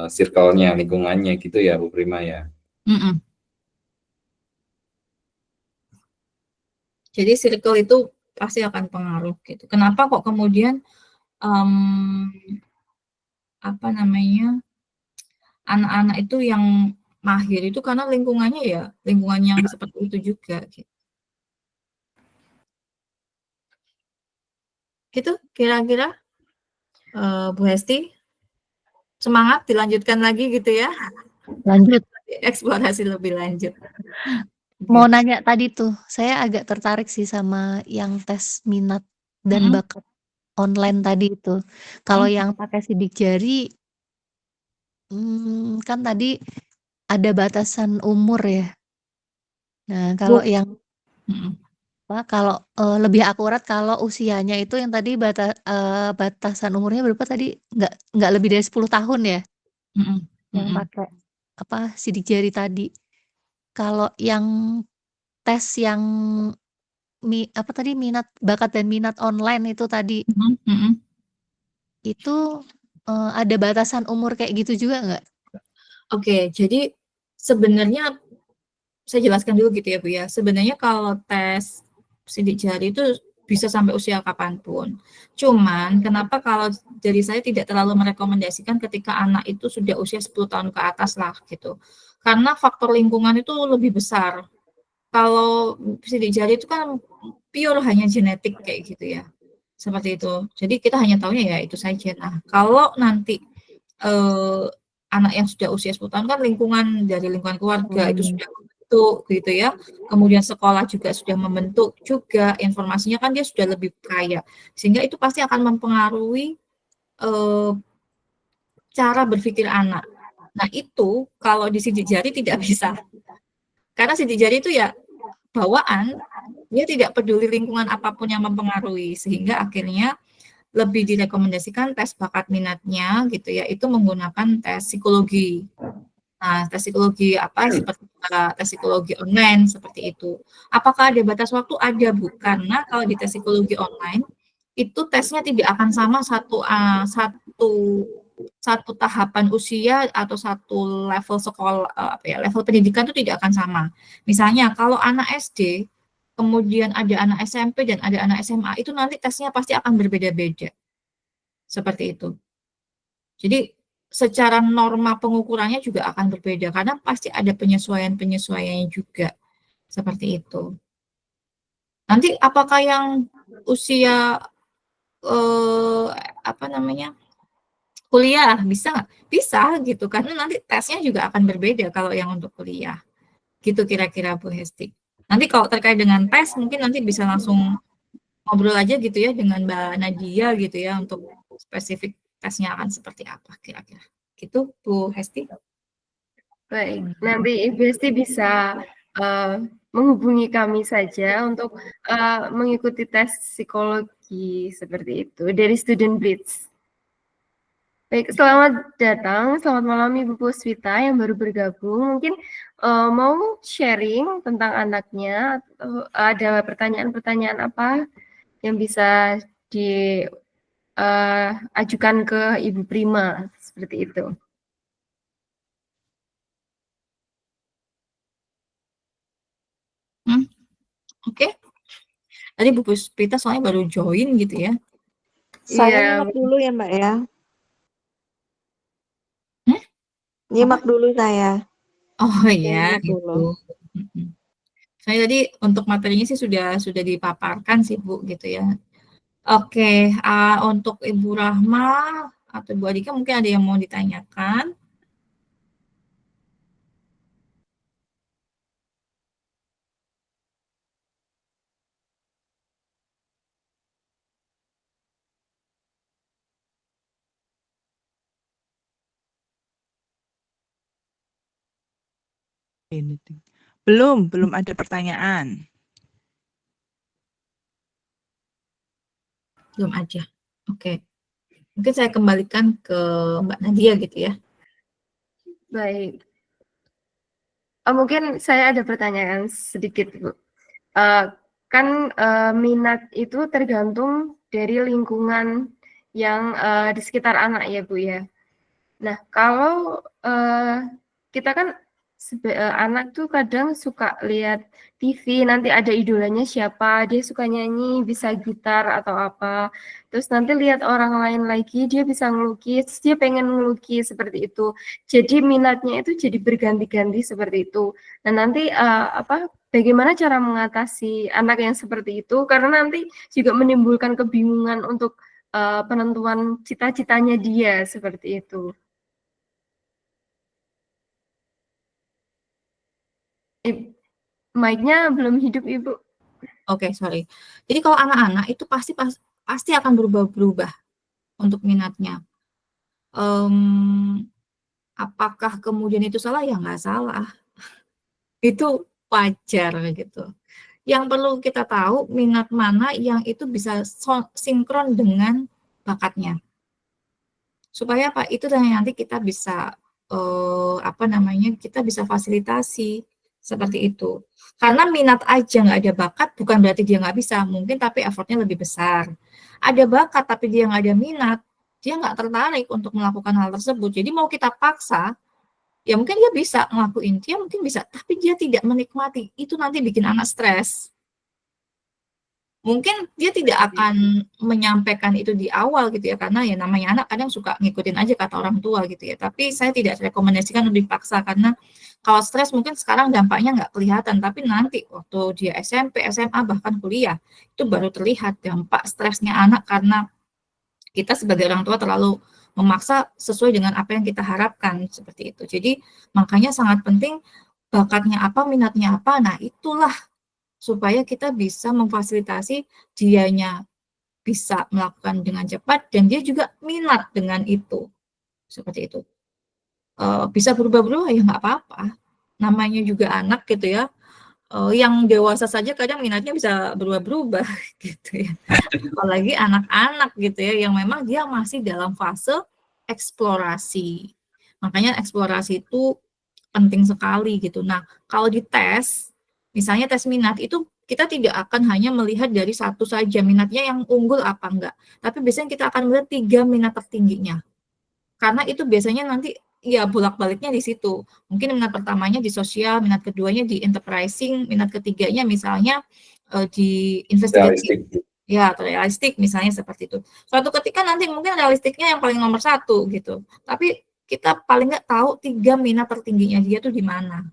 [SPEAKER 2] circle-nya, lingkungannya gitu ya, Bu Prima ya.
[SPEAKER 3] Mm-mm. Jadi circle itu pasti akan pengaruh gitu. Kenapa kok kemudian anak-anak itu yang mahir itu karena lingkungannya ya lingkungan yang seperti itu juga gitu. Gitu kira-kira. Bu Hesti, semangat dilanjutkan lagi gitu ya,
[SPEAKER 4] Lanjut.
[SPEAKER 3] eksplorasi lebih lanjut.
[SPEAKER 4] Mau
[SPEAKER 3] Oke.
[SPEAKER 4] nanya tadi tuh, saya agak tertarik sih sama yang tes minat dan bakat online tadi itu. Kalau yang pakai sidik jari, kan tadi ada batasan umur ya. Nah, kalau
[SPEAKER 3] Bu,
[SPEAKER 4] yang kalau lebih akurat kalau usianya itu yang tadi batasan umurnya berapa tadi? Nggak lebih dari 10 tahun ya, yang pakai apa sidik jari tadi. Kalau yang tes yang apa tadi bakat dan minat online itu tadi, itu ada batasan umur kayak gitu juga nggak?
[SPEAKER 3] Oke, jadi sebenarnya saya jelaskan dulu gitu ya Bu ya. Sebenarnya kalau tes sidik jari itu bisa sampai usia kapanpun. Cuman kenapa kalau dari saya tidak terlalu merekomendasikan ketika anak itu sudah usia 10 tahun ke atas lah gitu. Karena faktor lingkungan itu lebih besar. Kalau sidik jari itu kan pure hanya genetik kayak gitu ya. Seperti itu. Jadi kita hanya tahunya ya itu saja. Nah, kalau nanti anak yang sudah usia 10 tahun kan dari lingkungan keluarga itu sudah membentuk gitu ya. Kemudian sekolah juga sudah membentuk juga, informasinya kan dia sudah lebih kaya. Sehingga itu pasti akan mempengaruhi cara berpikir anak. Nah, itu kalau di sidik jari tidak bisa. Karena sidik jari itu ya bawaan, dia tidak peduli lingkungan apapun yang mempengaruhi, sehingga akhirnya lebih direkomendasikan tes bakat minatnya gitu ya, itu menggunakan tes psikologi. Nah, tes psikologi apa seperti tes psikologi online seperti itu. Apakah ada batas waktu? Ada, Bu. Karena kalau di tes psikologi online itu tesnya tidak akan sama satu tahapan usia atau satu level sekolah level pendidikan itu tidak akan sama. Misalnya kalau anak SD kemudian ada anak SMP dan ada anak SMA itu nanti tesnya pasti akan berbeda-beda. Seperti itu. Jadi secara norma pengukurannya juga akan berbeda karena pasti ada penyesuaian-penyesuaiannya juga. Seperti itu. Nanti apakah yang usia kuliah bisa nggak? Bisa gitu karena nanti tesnya juga akan berbeda kalau yang untuk kuliah. Gitu kira-kira Bu Hesti. Nanti kalau terkait dengan tes mungkin nanti bisa langsung ngobrol aja gitu ya dengan Mbak Nadia gitu ya untuk spesifik tesnya akan seperti apa kira-kira. Gitu Bu Hesti.
[SPEAKER 1] Baik, nanti Ibu Hesti bisa menghubungi kami saja untuk mengikuti tes psikologi seperti itu dari Student Blitz. Baik, selamat datang, selamat malam Ibu Puspita yang baru bergabung. Mungkin mau sharing tentang anaknya atau ada pertanyaan-pertanyaan apa yang bisa diajukan ke Ibu Prima seperti itu.
[SPEAKER 3] Oke. Tadi Bu Puspita soalnya baru join gitu ya.
[SPEAKER 5] Saya nyimak dulu ya Mbak ya. Nyimak dulu saya.
[SPEAKER 3] Oh iya,
[SPEAKER 5] Nyimak dulu.
[SPEAKER 3] Saya tadi untuk materinya sih sudah dipaparkan sih Bu gitu ya. Oke, untuk Ibu Rahma atau Bu Adika mungkin ada yang mau ditanyakan.
[SPEAKER 6] Belum ada pertanyaan.
[SPEAKER 3] Belum aja. Oke. Mungkin saya kembalikan ke Mbak Nadia gitu ya.
[SPEAKER 1] Baik. Mungkin saya ada pertanyaan sedikit, Bu. Kan minat itu tergantung dari lingkungan yang di sekitar anak ya, Bu ya. Nah, kalau kita kan anak tuh kadang suka lihat TV, nanti ada idolanya siapa, dia suka nyanyi, bisa gitar atau apa. Terus nanti lihat orang lain lagi, dia bisa ngelukis, dia pengen ngelukis seperti itu. Jadi minatnya itu jadi berganti-ganti seperti itu. Nah, nanti bagaimana cara mengatasi anak yang seperti itu? Karena nanti juga menimbulkan kebingungan untuk penentuan cita-citanya dia seperti itu. Mic-nya belum hidup, Ibu.
[SPEAKER 3] Oke, sorry. Jadi kalau anak-anak itu pasti akan berubah-berubah untuk minatnya. Apakah kemudian itu salah? Ya nggak salah. Itu wajar gitu. Yang perlu kita tahu minat mana yang itu bisa sinkron dengan bakatnya. Supaya apa? Itu nanti kita bisa kita bisa fasilitasi seperti itu. Karena minat aja nggak ada bakat bukan berarti dia nggak bisa, mungkin tapi effortnya lebih besar. Ada bakat tapi dia nggak ada minat, dia nggak tertarik untuk melakukan hal tersebut. Jadi mau kita paksa, ya mungkin dia bisa ngelakuin, dia mungkin bisa, tapi dia tidak menikmati. Itu nanti bikin anak stres. Mungkin dia tidak akan menyampaikan itu di awal gitu ya, karena ya namanya anak kadang suka ngikutin aja kata orang tua gitu ya. Tapi saya tidak rekomendasikan untuk dipaksa, karena kalau stres mungkin sekarang dampaknya nggak kelihatan, tapi nanti waktu dia SMP, SMA, bahkan kuliah, itu baru terlihat dampak stresnya anak karena kita sebagai orang tua terlalu memaksa sesuai dengan apa yang kita harapkan, seperti itu. Jadi makanya sangat penting bakatnya apa, minatnya apa, nah itulah supaya kita bisa memfasilitasi dianya bisa melakukan dengan cepat dan dia juga minat dengan itu, seperti itu. Bisa berubah-berubah ya nggak apa-apa, namanya juga anak gitu ya, yang dewasa saja kadang minatnya bisa berubah-berubah gitu ya, apalagi anak-anak gitu ya, yang memang dia masih dalam fase eksplorasi. Makanya eksplorasi itu penting sekali gitu. Nah, kalau dites, misalnya tes minat itu kita tidak akan hanya melihat dari satu saja minatnya yang unggul apa enggak, tapi biasanya kita akan melihat 3 minat tertingginya. Karena itu biasanya nanti ya bolak-baliknya di situ. Mungkin minat pertamanya di sosial, minat keduanya di enterprising, minat ketiganya misalnya di investigatif.
[SPEAKER 2] Realistik.
[SPEAKER 3] Ya, atau realistik misalnya seperti itu. Suatu ketika nanti mungkin realistiknya yang paling nomor 1 gitu. Tapi kita paling nggak tahu 3 minat tertingginya dia tuh di mana.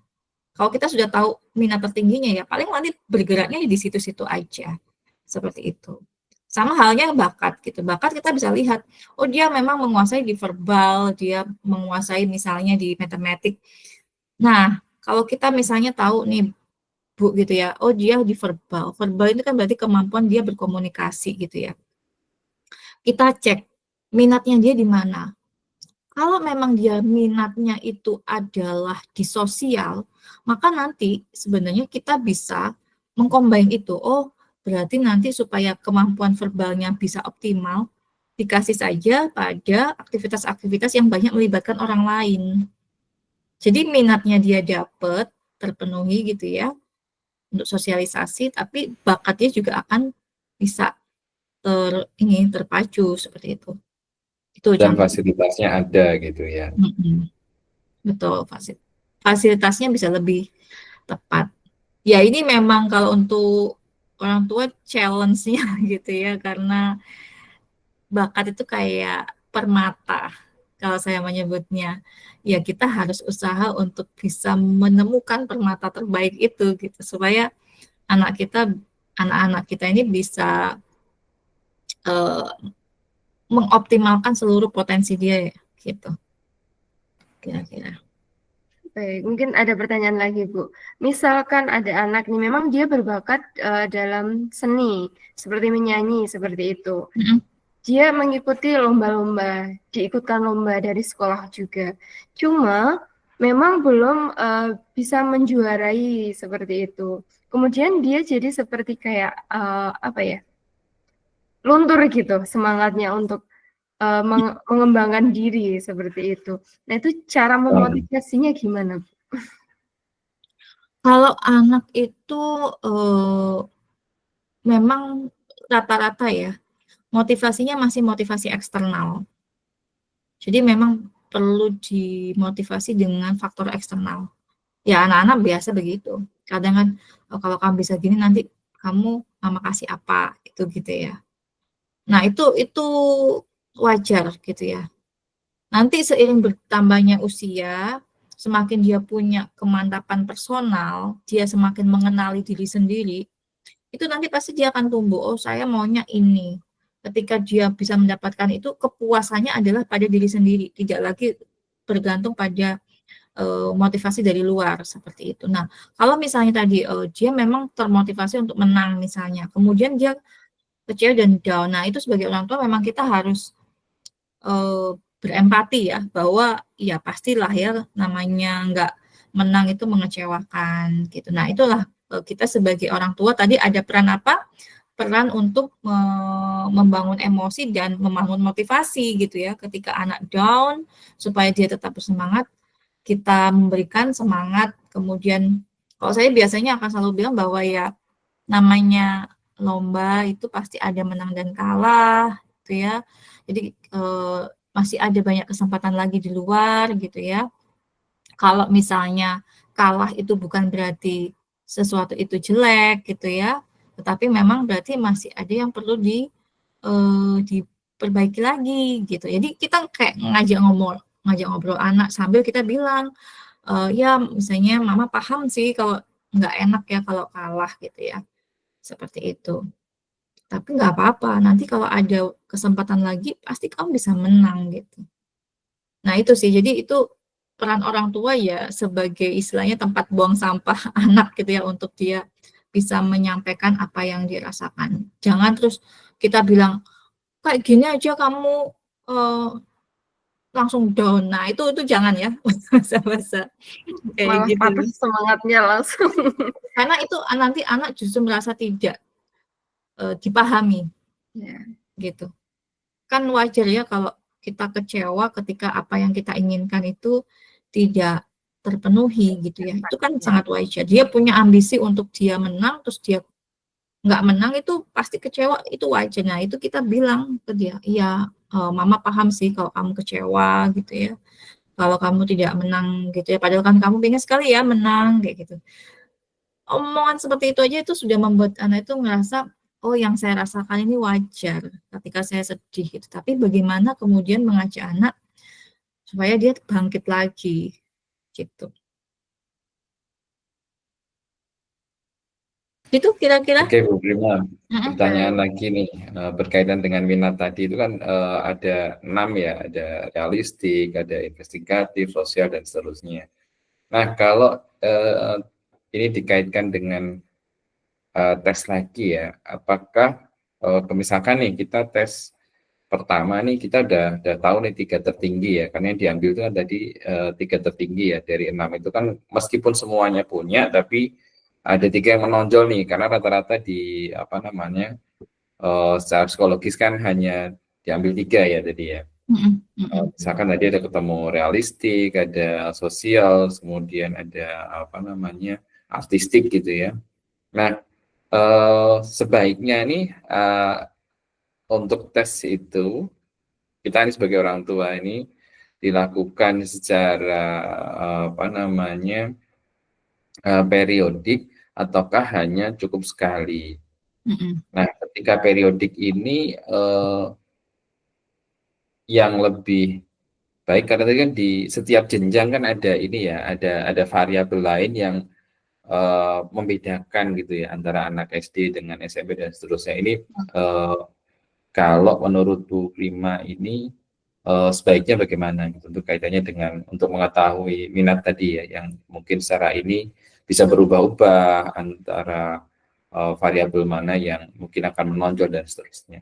[SPEAKER 3] Kalau kita sudah tahu minat tertingginya ya paling nanti bergeraknya di situ-situ aja. Seperti itu. Sama halnya bakat gitu. Bakat kita bisa lihat, oh dia memang menguasai di verbal, dia menguasai misalnya di matematik. Nah, kalau kita misalnya tahu nih Bu gitu ya, oh dia di verbal. Verbal itu kan berarti kemampuan dia berkomunikasi gitu ya. Kita cek minatnya dia di mana. Kalau memang dia minatnya itu adalah di sosial, maka nanti sebenarnya kita bisa mengcombine itu. Oh, berarti nanti supaya kemampuan verbalnya bisa optimal, dikasih saja pada aktivitas-aktivitas yang banyak melibatkan orang lain. Jadi minatnya dia dapat, terpenuhi gitu ya, untuk sosialisasi, tapi bakatnya juga akan bisa terpacu seperti itu. Itu
[SPEAKER 2] Dan
[SPEAKER 3] contoh.
[SPEAKER 2] fasilitasnya ada gitu ya.
[SPEAKER 3] Betul, fasilitasnya bisa lebih tepat. Ya ini memang kalau untuk orang tua challenge-nya gitu ya, karena bakat itu kayak permata, kalau saya menyebutnya. Ya kita harus usaha untuk bisa menemukan permata terbaik itu gitu, supaya anak-anak kita ini bisa mengoptimalkan seluruh potensi dia ya, gitu. Kira-kira.
[SPEAKER 1] Baik, mungkin ada pertanyaan lagi, Bu. Misalkan ada anak nih, memang dia berbakat dalam seni, seperti menyanyi, seperti itu. Dia mengikuti lomba-lomba, diikutkan lomba dari sekolah juga. Cuma memang belum bisa menjuarai seperti itu. Kemudian dia jadi seperti kayak luntur gitu semangatnya untuk mengembangkan diri seperti itu. Nah, itu cara memotivasinya gimana?
[SPEAKER 3] Kalau anak itu memang rata-rata ya, motivasinya masih motivasi eksternal. Jadi memang perlu dimotivasi dengan faktor eksternal. Ya anak-anak biasa begitu. Kadang kan kalau kamu bisa gini nanti kamu mama kasih apa itu gitu ya. Nah itu wajar gitu ya. Nanti seiring bertambahnya usia, semakin dia punya kemantapan personal, dia semakin mengenali diri sendiri, itu nanti pasti dia akan tumbuh, oh saya maunya ini. ketika dia bisa mendapatkan itu, kepuasannya adalah pada diri sendiri, tidak lagi bergantung pada motivasi dari luar seperti itu. Nah, kalau misalnya tadi dia memang termotivasi untuk menang misalnya, kemudian dia kecewa dan down. Nah, itu sebagai orang tua memang kita harus berempati ya, bahwa ya pastilah ya namanya nggak menang itu mengecewakan gitu. Nah, itulah kita sebagai orang tua tadi ada peran apa? Peran untuk membangun emosi dan membangun motivasi gitu ya. Ketika anak down, supaya dia tetap bersemangat, kita memberikan semangat. Kemudian kalau saya biasanya akan selalu bilang bahwa ya namanya lomba itu pasti ada menang dan kalah gitu ya. Jadi masih ada banyak kesempatan lagi di luar gitu ya. Kalau misalnya kalah itu bukan berarti sesuatu itu jelek gitu ya, tetapi memang berarti masih ada yang perlu diperbaiki lagi gitu. Jadi kita kayak ngajak ngobrol anak sambil kita bilang, ya misalnya mama paham sih kalau nggak enak ya kalau kalah gitu ya, seperti itu. Tapi nggak apa-apa, nanti kalau ada kesempatan lagi pasti kamu bisa menang gitu. Nah itu sih, jadi itu peran orang tua ya sebagai istilahnya tempat buang sampah anak gitu ya, untuk dia bisa menyampaikan apa yang dirasakan. Jangan terus kita bilang, kayak gini aja kamu langsung down. Nah itu jangan ya, masa-masa kayak
[SPEAKER 1] Malah
[SPEAKER 3] gitu.
[SPEAKER 1] patah semangatnya langsung.
[SPEAKER 3] Karena itu nanti anak justru merasa tidak dipahami
[SPEAKER 1] Ya.
[SPEAKER 3] gitu. Kan wajar ya kalau kita kecewa ketika apa yang kita inginkan itu tidak terpenuhi gitu ya. Itu kan sangat wajar. Dia punya ambisi untuk dia menang, terus dia nggak menang, itu pasti kecewa, itu wajar. Nah itu kita bilang ke dia, iya mama paham sih kalau kamu kecewa gitu ya. Kalau kamu tidak menang gitu ya, padahal kan kamu pengen sekali ya menang kayak gitu. Omongan seperti itu aja itu sudah membuat anak itu ngerasa, oh yang saya rasakan ini wajar ketika saya sedih gitu. Tapi bagaimana kemudian mengajak anak supaya dia bangkit lagi gitu. Itu kira-kira.
[SPEAKER 2] Oke, Bu Prima. Pertanyaan lagi nih berkaitan dengan minat tadi itu kan ada 6 ya, ada realistik, ada investigatif, sosial dan seterusnya. Nah, kalau ini dikaitkan dengan tes lagi ya, apakah misalkan nih kita tes pertama nih kita udah tahu nih 3 tertinggi ya, karena yang diambil itu kan tadi 3 tertinggi ya dari 6 itu kan, meskipun semuanya punya tapi ada 3 yang menonjol nih, karena rata-rata di apa namanya secara psikologis kan hanya diambil 3 ya tadi ya. Misalkan tadi ada ketemu realistik, ada sosial, kemudian ada apa namanya artistik gitu ya. Nah, sebaiknya nih untuk tes itu kita ini sebagai orang tua ini dilakukan secara apa namanya periodik ataukah hanya cukup sekali. Nah, ketika periodik ini yang lebih baik, karena tadi kan di setiap jenjang kan ada ini ya, ada variabel lain yang membedakan gitu ya antara anak SD dengan SMP dan seterusnya. Ini kalau menurut Bu Prima ini sebaiknya bagaimana gitu, untuk kaitannya dengan untuk mengetahui minat tadi ya, yang mungkin secara ini bisa berubah-ubah antara variabel mana yang mungkin akan menonjol dan seterusnya.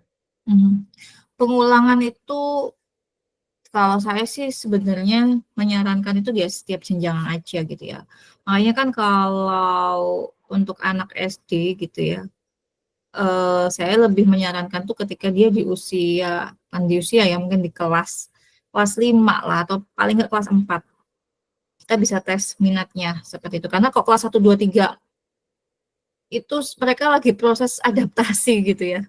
[SPEAKER 3] Pengulangan itu kalau saya sih sebenarnya menyarankan itu dia setiap jenjang aja gitu ya. Makanya kan kalau untuk anak SD gitu ya, saya lebih menyarankan tuh ketika dia di usia ya mungkin di kelas 5 lah, atau paling nggak kelas 4. Kita bisa tes minatnya seperti itu. Karena kok kelas 1, 2, 3 itu mereka lagi proses adaptasi gitu ya.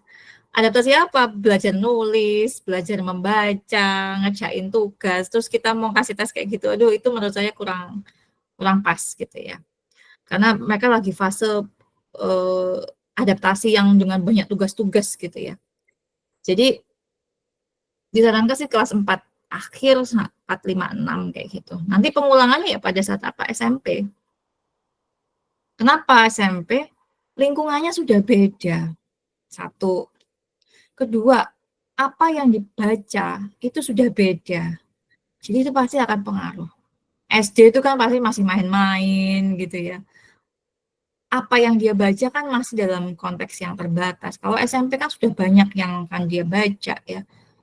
[SPEAKER 3] Adaptasi apa? Belajar nulis, belajar membaca, ngerjain tugas, terus kita mau kasih tes kayak gitu, aduh itu menurut saya kurang pas gitu ya. Karena mereka lagi fase adaptasi yang dengan banyak tugas-tugas gitu ya. Jadi disarankan sih kelas 4 akhir, 4, 5, 6 kayak gitu. Nanti pengulangannya ya pada saat apa? SMP. Kenapa SMP? Lingkungannya sudah beda. 1. Kedua, apa yang dibaca itu sudah beda. Jadi itu pasti akan pengaruh. SD itu kan pasti masih main-main gitu ya. Apa yang dia baca kan masih dalam konteks yang terbatas. Kalau SMP kan sudah banyak yang akan dia baca ya.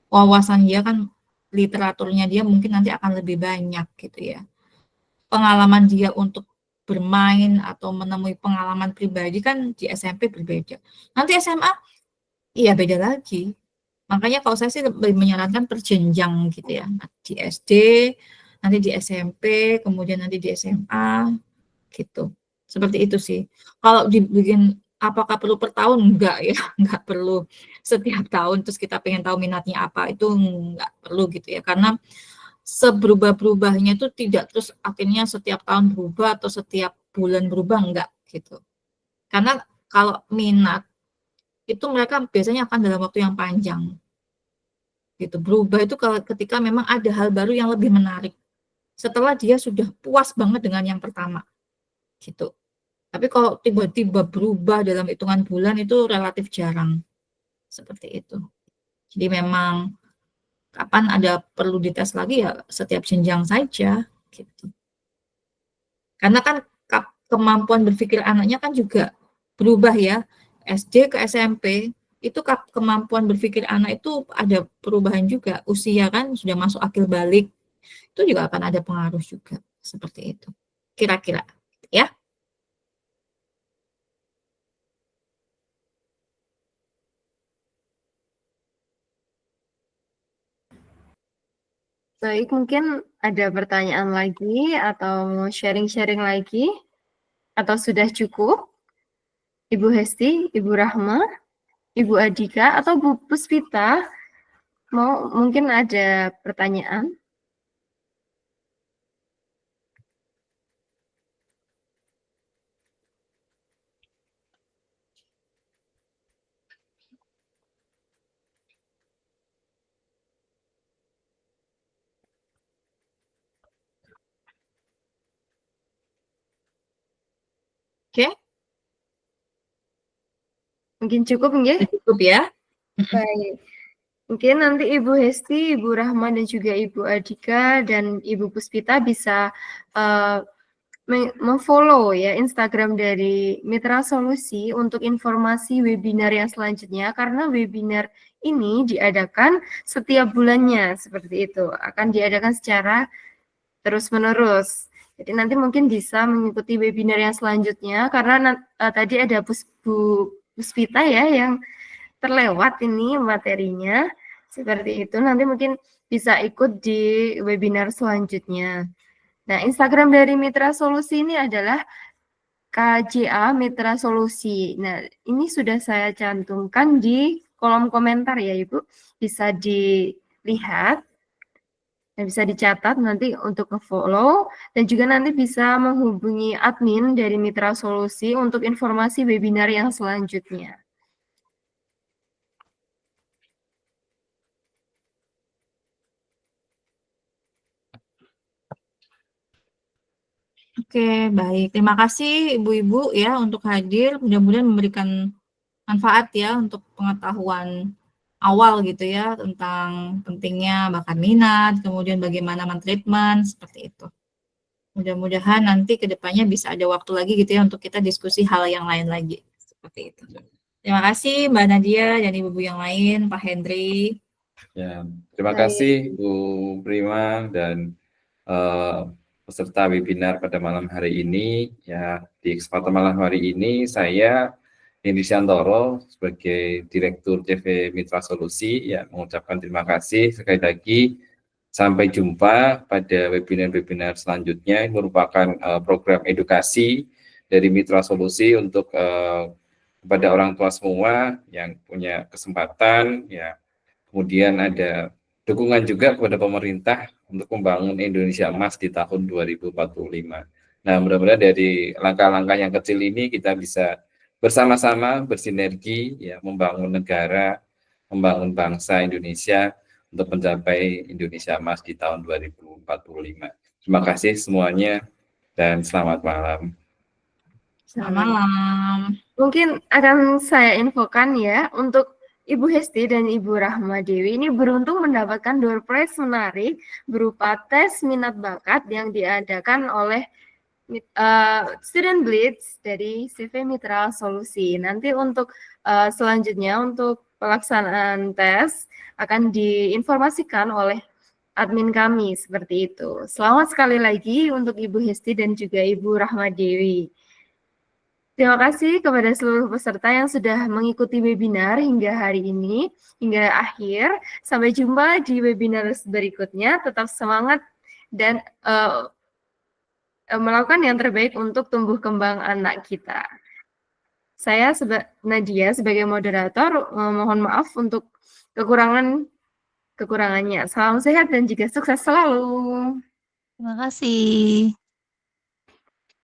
[SPEAKER 3] Wawasan dia kan, literaturnya dia mungkin nanti akan lebih banyak gitu ya. Pengalaman dia untuk bermain atau menemui pengalaman pribadi kan di SMP berbeda. Nanti SMA, iya beda lagi. Makanya kalau saya sih lebih menyarankan berjenjang gitu ya. Di SD, nanti di SMP, kemudian nanti di SMA, gitu. Seperti itu sih. Kalau dibikin apakah perlu per tahun? Enggak ya, enggak perlu setiap tahun terus kita pengen tahu minatnya apa, itu enggak perlu gitu ya. Karena seberubah-berubahnya itu tidak terus akhirnya setiap tahun berubah atau setiap bulan berubah, enggak gitu. Karena kalau minat itu mereka biasanya akan dalam waktu yang panjang gitu. Berubah itu kalau ketika memang ada hal baru yang lebih menarik setelah dia sudah puas banget dengan yang pertama gitu. Tapi kalau tiba-tiba berubah dalam hitungan bulan itu relatif jarang seperti itu. Jadi memang kapan ada perlu dites lagi ya setiap jenjang saja gitu. Karena kan kemampuan berpikir anaknya kan juga berubah ya. SD ke SMP itu kemampuan berpikir anak itu ada perubahan juga. Usia kan sudah masuk akil balik, itu juga akan ada pengaruh juga seperti itu. Kira-kira ya.
[SPEAKER 1] Baik, mungkin ada pertanyaan lagi atau mau sharing-sharing lagi? Atau sudah cukup? Ibu Hesti, Ibu Rahma, Ibu Adika, atau Bu Puspita? Mungkin ada pertanyaan?
[SPEAKER 3] Oke,
[SPEAKER 1] Mungkin cukup, nggih?
[SPEAKER 3] cukup ya.
[SPEAKER 1] Baik. Mungkin nanti Ibu Hesti, Ibu Rahma, dan juga Ibu Adika dan Ibu Puspita bisa memfollow ya Instagram dari Mitra Solusi untuk informasi webinar yang selanjutnya, karena webinar ini diadakan setiap bulannya seperti itu, akan diadakan secara terus-menerus. Jadi nanti mungkin bisa mengikuti webinar yang selanjutnya, karena tadi ada Bu Puspita ya yang terlewat ini materinya, seperti itu. Nanti mungkin bisa ikut di webinar selanjutnya. Nah, Instagram dari Mitra Solusi ini adalah KJA Mitra Solusi. Nah, ini sudah saya cantumkan di kolom komentar ya, Ibu. Bisa dilihat dan bisa dicatat nanti untuk nge-follow, dan juga nanti bisa menghubungi admin dari Mitra Solusi untuk informasi webinar yang selanjutnya.
[SPEAKER 3] Oke, baik. Terima kasih Ibu-Ibu ya untuk hadir. Mudah-mudahan memberikan manfaat ya untuk pengetahuan awal gitu ya tentang pentingnya bakat minat, kemudian bagaimana mentreatment, seperti itu. Mudah-mudahan nanti ke depannya bisa ada waktu lagi gitu ya untuk kita diskusi hal yang lain lagi. Seperti itu. Terima kasih Mbak Nadia dan Ibu-Ibu yang lain, Pak Hendri.
[SPEAKER 2] Ya, terima kasih Bu Prima dan peserta webinar pada malam hari ini. Ya, di kesempatan malam hari ini saya Hendy Siantoro sebagai Direktur CV Mitra Solusi ya mengucapkan terima kasih sekali lagi. Sampai jumpa pada webinar-webinar selanjutnya. Ini merupakan program edukasi dari Mitra Solusi untuk kepada orang tua semua yang punya kesempatan ya. Kemudian ada dukungan juga kepada pemerintah untuk membangun Indonesia Emas di tahun 2045. Nah, mudah-mudahan dari langkah-langkah yang kecil ini kita bisa bersama-sama bersinergi ya membangun negara, membangun bangsa Indonesia untuk mencapai Indonesia Emas di tahun 2045. Terima kasih semuanya dan selamat malam.
[SPEAKER 3] Selamat malam.
[SPEAKER 1] Mungkin akan saya infokan ya untuk Ibu Hesti dan Ibu Rahma Dewi ini beruntung mendapatkan door prize menarik berupa tes minat bakat yang diadakan oleh Student Blitz dari CV Mitra Solusi. Nanti untuk selanjutnya untuk pelaksanaan tes akan diinformasikan oleh admin kami seperti itu. Selamat sekali lagi untuk Ibu Hesti dan juga Ibu Rahma Dewi. Terima kasih kepada seluruh peserta yang sudah mengikuti webinar hingga hari ini, hingga akhir. Sampai jumpa di webinar berikutnya. Tetap semangat dan melakukan yang terbaik untuk tumbuh kembang anak kita. Saya Nadia sebagai moderator mohon maaf untuk kekurangannya. Salam sehat dan juga sukses selalu.
[SPEAKER 4] Terima kasih.